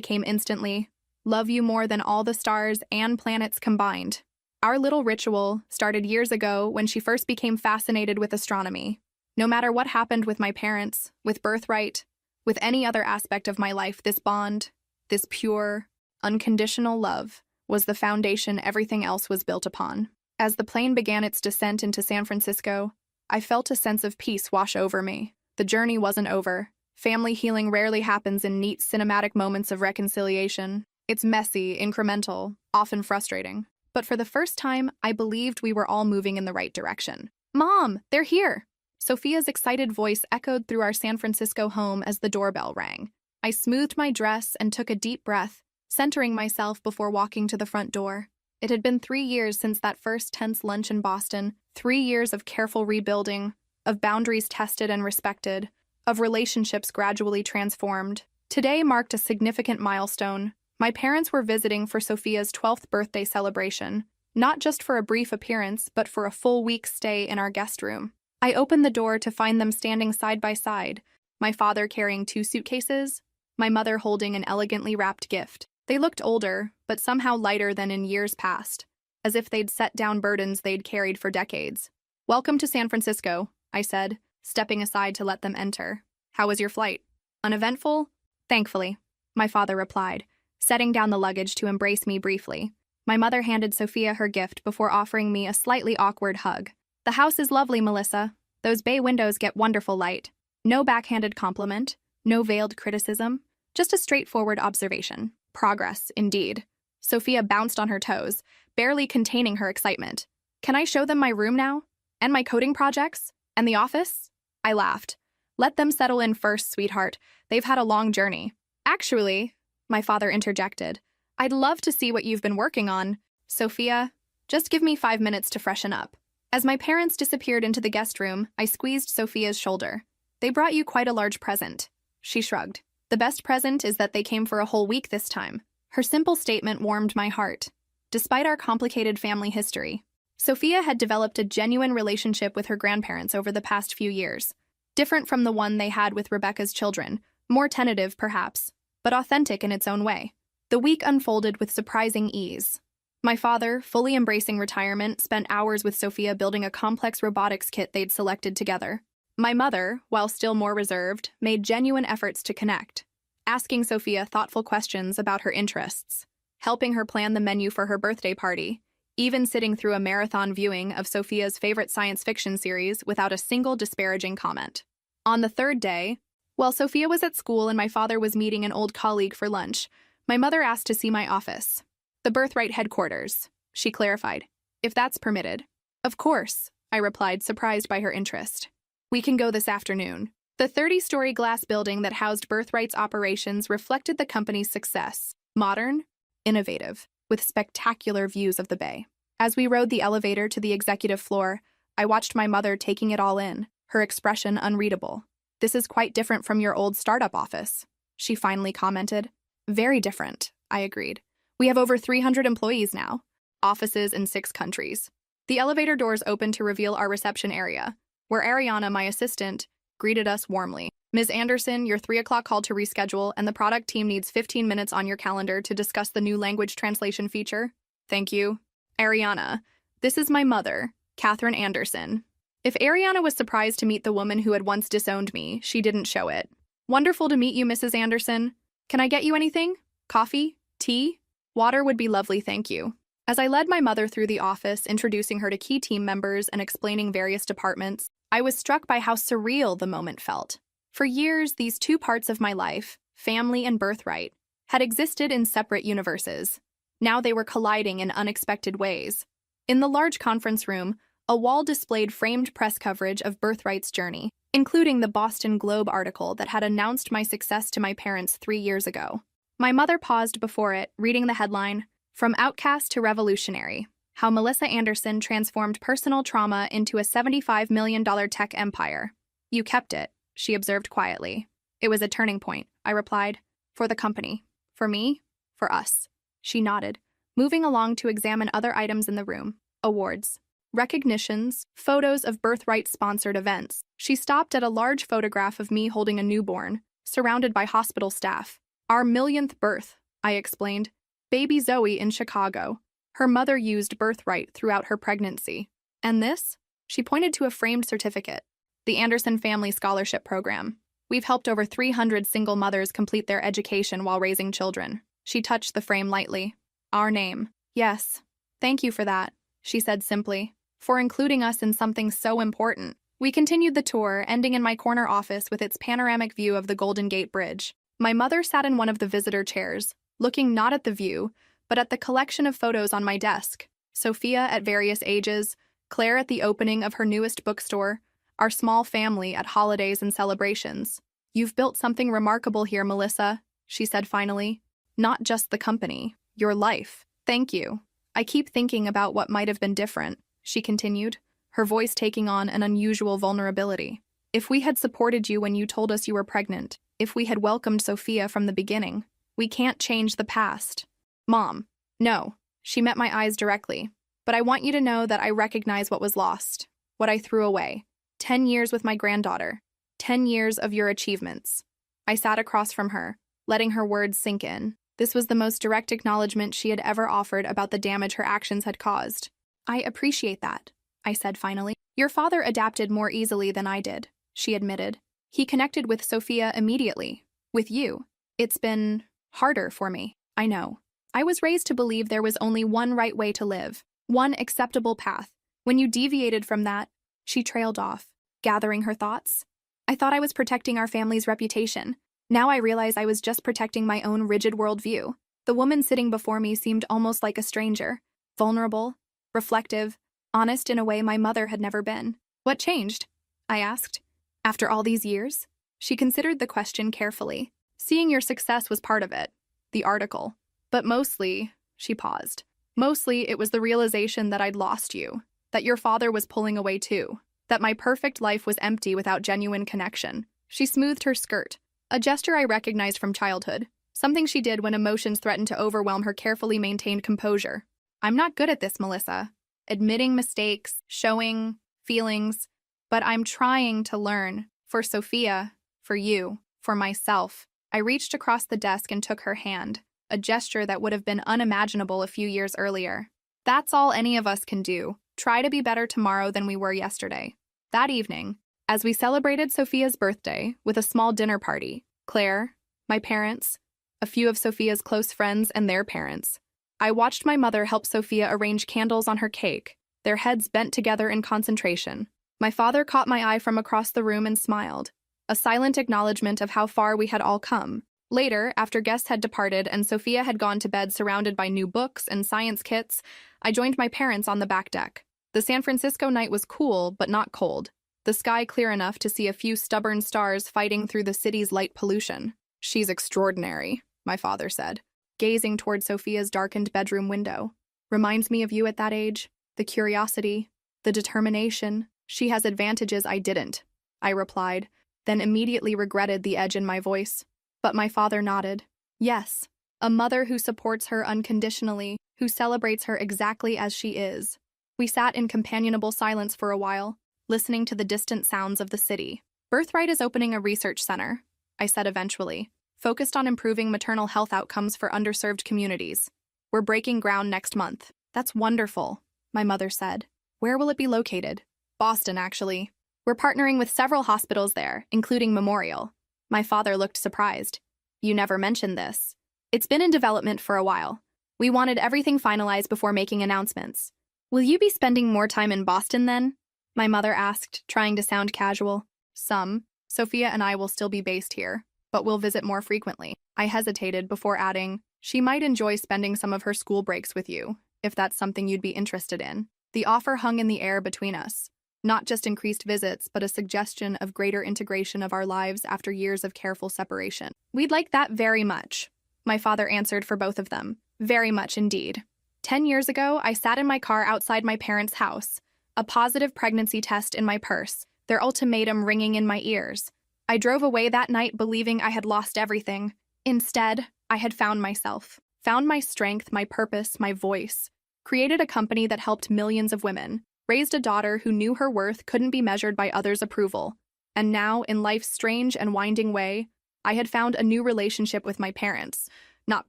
came instantly. Love you more than all the stars and planets combined. Our little ritual started years ago when she first became fascinated with astronomy. No matter what happened with my parents, with birthright, with any other aspect of my life, this bond, this pure, unconditional love, was the foundation everything else was built upon. As the plane began its descent into San Francisco, I felt a sense of peace wash over me. The journey wasn't over. Family healing rarely happens in neat cinematic moments of reconciliation. It's messy, incremental, often frustrating. But for the first time, I believed we were all moving in the right direction. Mom, they're here! Sophia's excited voice echoed through our San Francisco home as the doorbell rang. I smoothed my dress and took a deep breath, centering myself before walking to the front door. It had been 3 years since that first tense lunch in Boston, 3 years of careful rebuilding, of boundaries tested and respected, of relationships gradually transformed. Today marked a significant milestone. My parents were visiting for Sophia's 12th birthday celebration, not just for a brief appearance, but for a full week's stay in our guest room. I opened the door to find them standing side by side, my father carrying 2 suitcases, my mother holding an elegantly wrapped gift. They looked older, but somehow lighter than in years past, as if they'd set down burdens they'd carried for decades. "Welcome to San Francisco," I said, stepping aside to let them enter. "How was your flight?" "Uneventful?" "Thankfully," my father replied, setting down the luggage to embrace me briefly. My mother handed Sophia her gift before offering me a slightly awkward hug. "The house is lovely, Melissa. Those bay windows get wonderful light." No backhanded compliment, no veiled criticism, just a straightforward observation. Progress, indeed. Sophia bounced on her toes, barely containing her excitement. "Can I show them my room now? And my coding projects? And the office?" I laughed. "Let them settle in first, sweetheart. They've had a long journey." "Actually," my father interjected, "I'd love to see what you've been working on." "Sophia, just give me 5 minutes to freshen up." As my parents disappeared into the guest room, I squeezed Sophia's shoulder. "They brought you quite a large present." She shrugged. "The best present is that they came for a whole week this time." Her simple statement warmed my heart. Despite our complicated family history, Sophia had developed a genuine relationship with her grandparents over the past few years, different from the one they had with Rebecca's children, more tentative perhaps, but authentic in its own way. The week unfolded with surprising ease. My father, fully embracing retirement, spent hours with Sophia building a complex robotics kit they'd selected together. My mother, while still more reserved, made genuine efforts to connect, asking Sophia thoughtful questions about her interests, helping her plan the menu for her birthday party, even sitting through a marathon viewing of Sophia's favorite science fiction series without a single disparaging comment. On the third day, while Sophia was at school and my father was meeting an old colleague for lunch, my mother asked to see my office. "The Birthright headquarters," she clarified, "if that's permitted." "Of course," I replied, surprised by her interest. "We can go this afternoon." The 30-story glass building that housed Birthright's operations reflected the company's success. Modern, innovative, with spectacular views of the bay. As we rode the elevator to the executive floor, I watched my mother taking it all in, her expression unreadable. "This is quite different from your old startup office," she finally commented. "Very different," I agreed. "We have over 300 employees now, offices in 6 countries." The elevator doors opened to reveal our reception area, where Ariana, my assistant, greeted us warmly. "Ms. Anderson, your 3 o'clock call to reschedule, and the product team needs 15 minutes on your calendar to discuss the new language translation feature." "Thank you." "Ariana, this is my mother, Catherine Anderson." If Ariana was surprised to meet the woman who had once disowned me, she didn't show it. "Wonderful to meet you, Mrs. Anderson. Can I get you anything? Coffee? Tea? Water would be lovely, thank you." As I led my mother through the office, introducing her to key team members and explaining various departments, I was struck by how surreal the moment felt. For years, these 2 parts of my life, family and birthright, had existed in separate universes. Now they were colliding in unexpected ways. In the large conference room, a wall displayed framed press coverage of Birthright's journey, including the Boston Globe article that had announced my success to my parents 3 years ago. My mother paused before it, reading the headline, "From Outcast to Revolutionary: How Melissa Anderson Transformed Personal Trauma into a $75 million Tech Empire." "You kept it," she observed quietly. "It was a turning point," I replied. "For the company. For me. For us." She nodded, moving along to examine other items in the room. Awards, recognitions, photos of Birthright-sponsored events. She stopped at a large photograph of me holding a newborn, surrounded by hospital staff. "Our 1,000th birth," I explained. "Baby Zoe in Chicago. Her mother used Birthright throughout her pregnancy." "And this?" She pointed to a framed certificate. "The Anderson Family Scholarship Program. We've helped over 300 single mothers complete their education while raising children." She touched the frame lightly. "Our name." "Yes. Thank you for that," she said simply, "for including us in something so important." We continued the tour, ending in my corner office with its panoramic view of the Golden Gate Bridge. My mother sat in one of the visitor chairs, looking not at the view, but at the collection of photos on my desk. Sophia at various ages, Claire at the opening of her newest bookstore, our small family at holidays and celebrations. "You've built something remarkable here, Melissa," she said finally. "Not just the company, your life. Thank you. I keep thinking about what might have been different," she continued, her voice taking on an unusual vulnerability. "If we had supported you when you told us you were pregnant, if we had welcomed Sophia from the beginning. We can't change the past." "Mom, no." She met my eyes directly. "But I want you to know that I recognize what was lost, what I threw away. 10 years with my granddaughter. 10 years of your achievements." I sat across from her, letting her words sink in. This was the most direct acknowledgement she had ever offered about the damage her actions had caused. "I appreciate that," I said finally. "Your father adapted more easily than I did," she admitted. "He connected with Sophia immediately. With you, it's been harder for me, I know. I was raised to believe there was only one right way to live, one acceptable path. When you deviated from that," she trailed off, gathering her thoughts. "I thought I was protecting our family's reputation. Now I realize I was just protecting my own rigid worldview." The woman sitting before me seemed almost like a stranger, vulnerable, reflective, honest in a way my mother had never been. "What changed?" I asked. "After all these years?" She considered the question carefully. "Seeing your success was part of it, the article. But mostly," she paused, "mostly it was the realization that I'd lost you, that your father was pulling away too, that my perfect life was empty without genuine connection." She smoothed her skirt, a gesture I recognized from childhood, something she did when emotions threatened to overwhelm her carefully maintained composure. "I'm not good at this, Melissa. Admitting mistakes, showing feelings, but I'm trying to learn. For Sophia, for you, for myself." I reached across the desk and took her hand, a gesture that would have been unimaginable a few years earlier. "That's all any of us can do. Try to be better tomorrow than we were yesterday." That evening, as we celebrated Sophia's birthday with a small dinner party, Claire, my parents, a few of Sophia's close friends and their parents, I watched my mother help Sophia arrange candles on her cake, their heads bent together in concentration. My father caught my eye from across the room and smiled, a silent acknowledgement of how far we had all come. Later, after guests had departed and Sophia had gone to bed surrounded by new books and science kits, I joined my parents on the back deck. The San Francisco night was cool, but not cold, the sky clear enough to see a few stubborn stars fighting through the city's light pollution. "She's extraordinary," my father said, gazing toward Sophia's darkened bedroom window. "Reminds me of you at that age. The curiosity, the determination. She has advantages I didn't," I replied, then immediately regretted the edge in my voice. But my father nodded. "Yes, a mother who supports her unconditionally, who celebrates her exactly as she is." We sat in companionable silence for a while, listening to the distant sounds of the city. "Birthright is opening a research center," I said eventually, "focused on improving maternal health outcomes for underserved communities. We're breaking ground next month." "That's wonderful," my mother said. "Where will it be located?" "Boston, actually. We're partnering with several hospitals there, including Memorial." My father looked surprised. "You never mentioned this." "It's been in development for a while. We wanted everything finalized before making announcements." "Will you be spending more time in Boston then?" my mother asked, trying to sound casual. "Some. Sophia and I will still be based here, but we'll visit more frequently." I hesitated before adding, "She might enjoy spending some of her school breaks with you, if that's something you'd be interested in." The offer hung in the air between us. Not just increased visits, but a suggestion of greater integration of our lives after years of careful separation. "We'd like that very much," my father answered for both of them. "Very much indeed." 10 years ago, I sat in my car outside my parents' house, a positive pregnancy test in my purse, their ultimatum ringing in my ears. I drove away that night believing I had lost everything. Instead, I had found myself, found my strength, my purpose, my voice, created a company that helped millions of women, raised a daughter who knew her worth couldn't be measured by others' approval. And now, in life's strange and winding way, I had found a new relationship with my parents. Not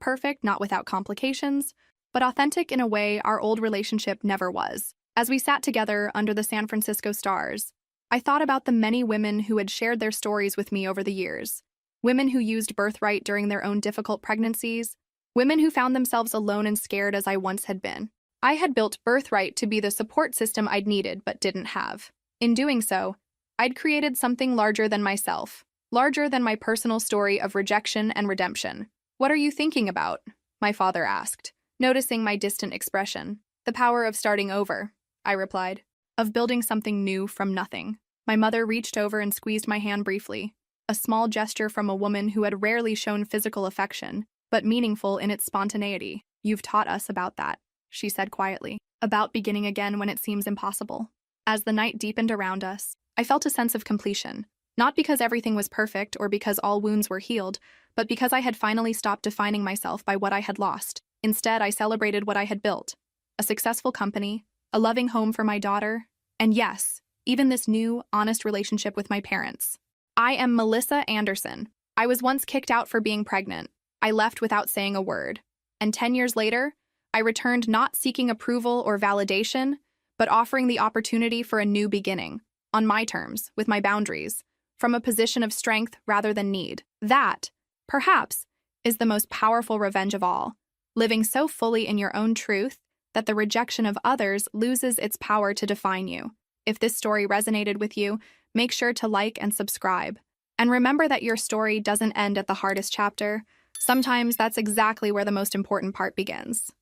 perfect, not without complications, but authentic in a way our old relationship never was. As we sat together under the San Francisco stars, I thought about the many women who had shared their stories with me over the years. Women who used Birthright during their own difficult pregnancies. Women who found themselves alone and scared as I once had been. I had built Birthright to be the support system I'd needed but didn't have. In doing so, I'd created something larger than myself, larger than my personal story of rejection and redemption. "What are you thinking about?" my father asked, noticing my distant expression. "The power of starting over," I replied, "of building something new from nothing." My mother reached over and squeezed my hand briefly, a small gesture from a woman who had rarely shown physical affection, but meaningful in its spontaneity. "You've taught us about that," she said quietly, "about beginning again when it seems impossible." As the night deepened around us, I felt a sense of completion, not because everything was perfect or because all wounds were healed, but because I had finally stopped defining myself by what I had lost. Instead, I celebrated what I had built: a successful company, a loving home for my daughter, and yes, even this new, honest relationship with my parents. I am Melissa Anderson. I was once kicked out for being pregnant. I left without saying a word. And 10 years later, I returned not seeking approval or validation, but offering the opportunity for a new beginning, on my terms, with my boundaries, from a position of strength rather than need. That, perhaps, is the most powerful revenge of all, living so fully in your own truth that the rejection of others loses its power to define you. If this story resonated with you, make sure to like and subscribe. And remember that your story doesn't end at the hardest chapter. Sometimes that's exactly where the most important part begins.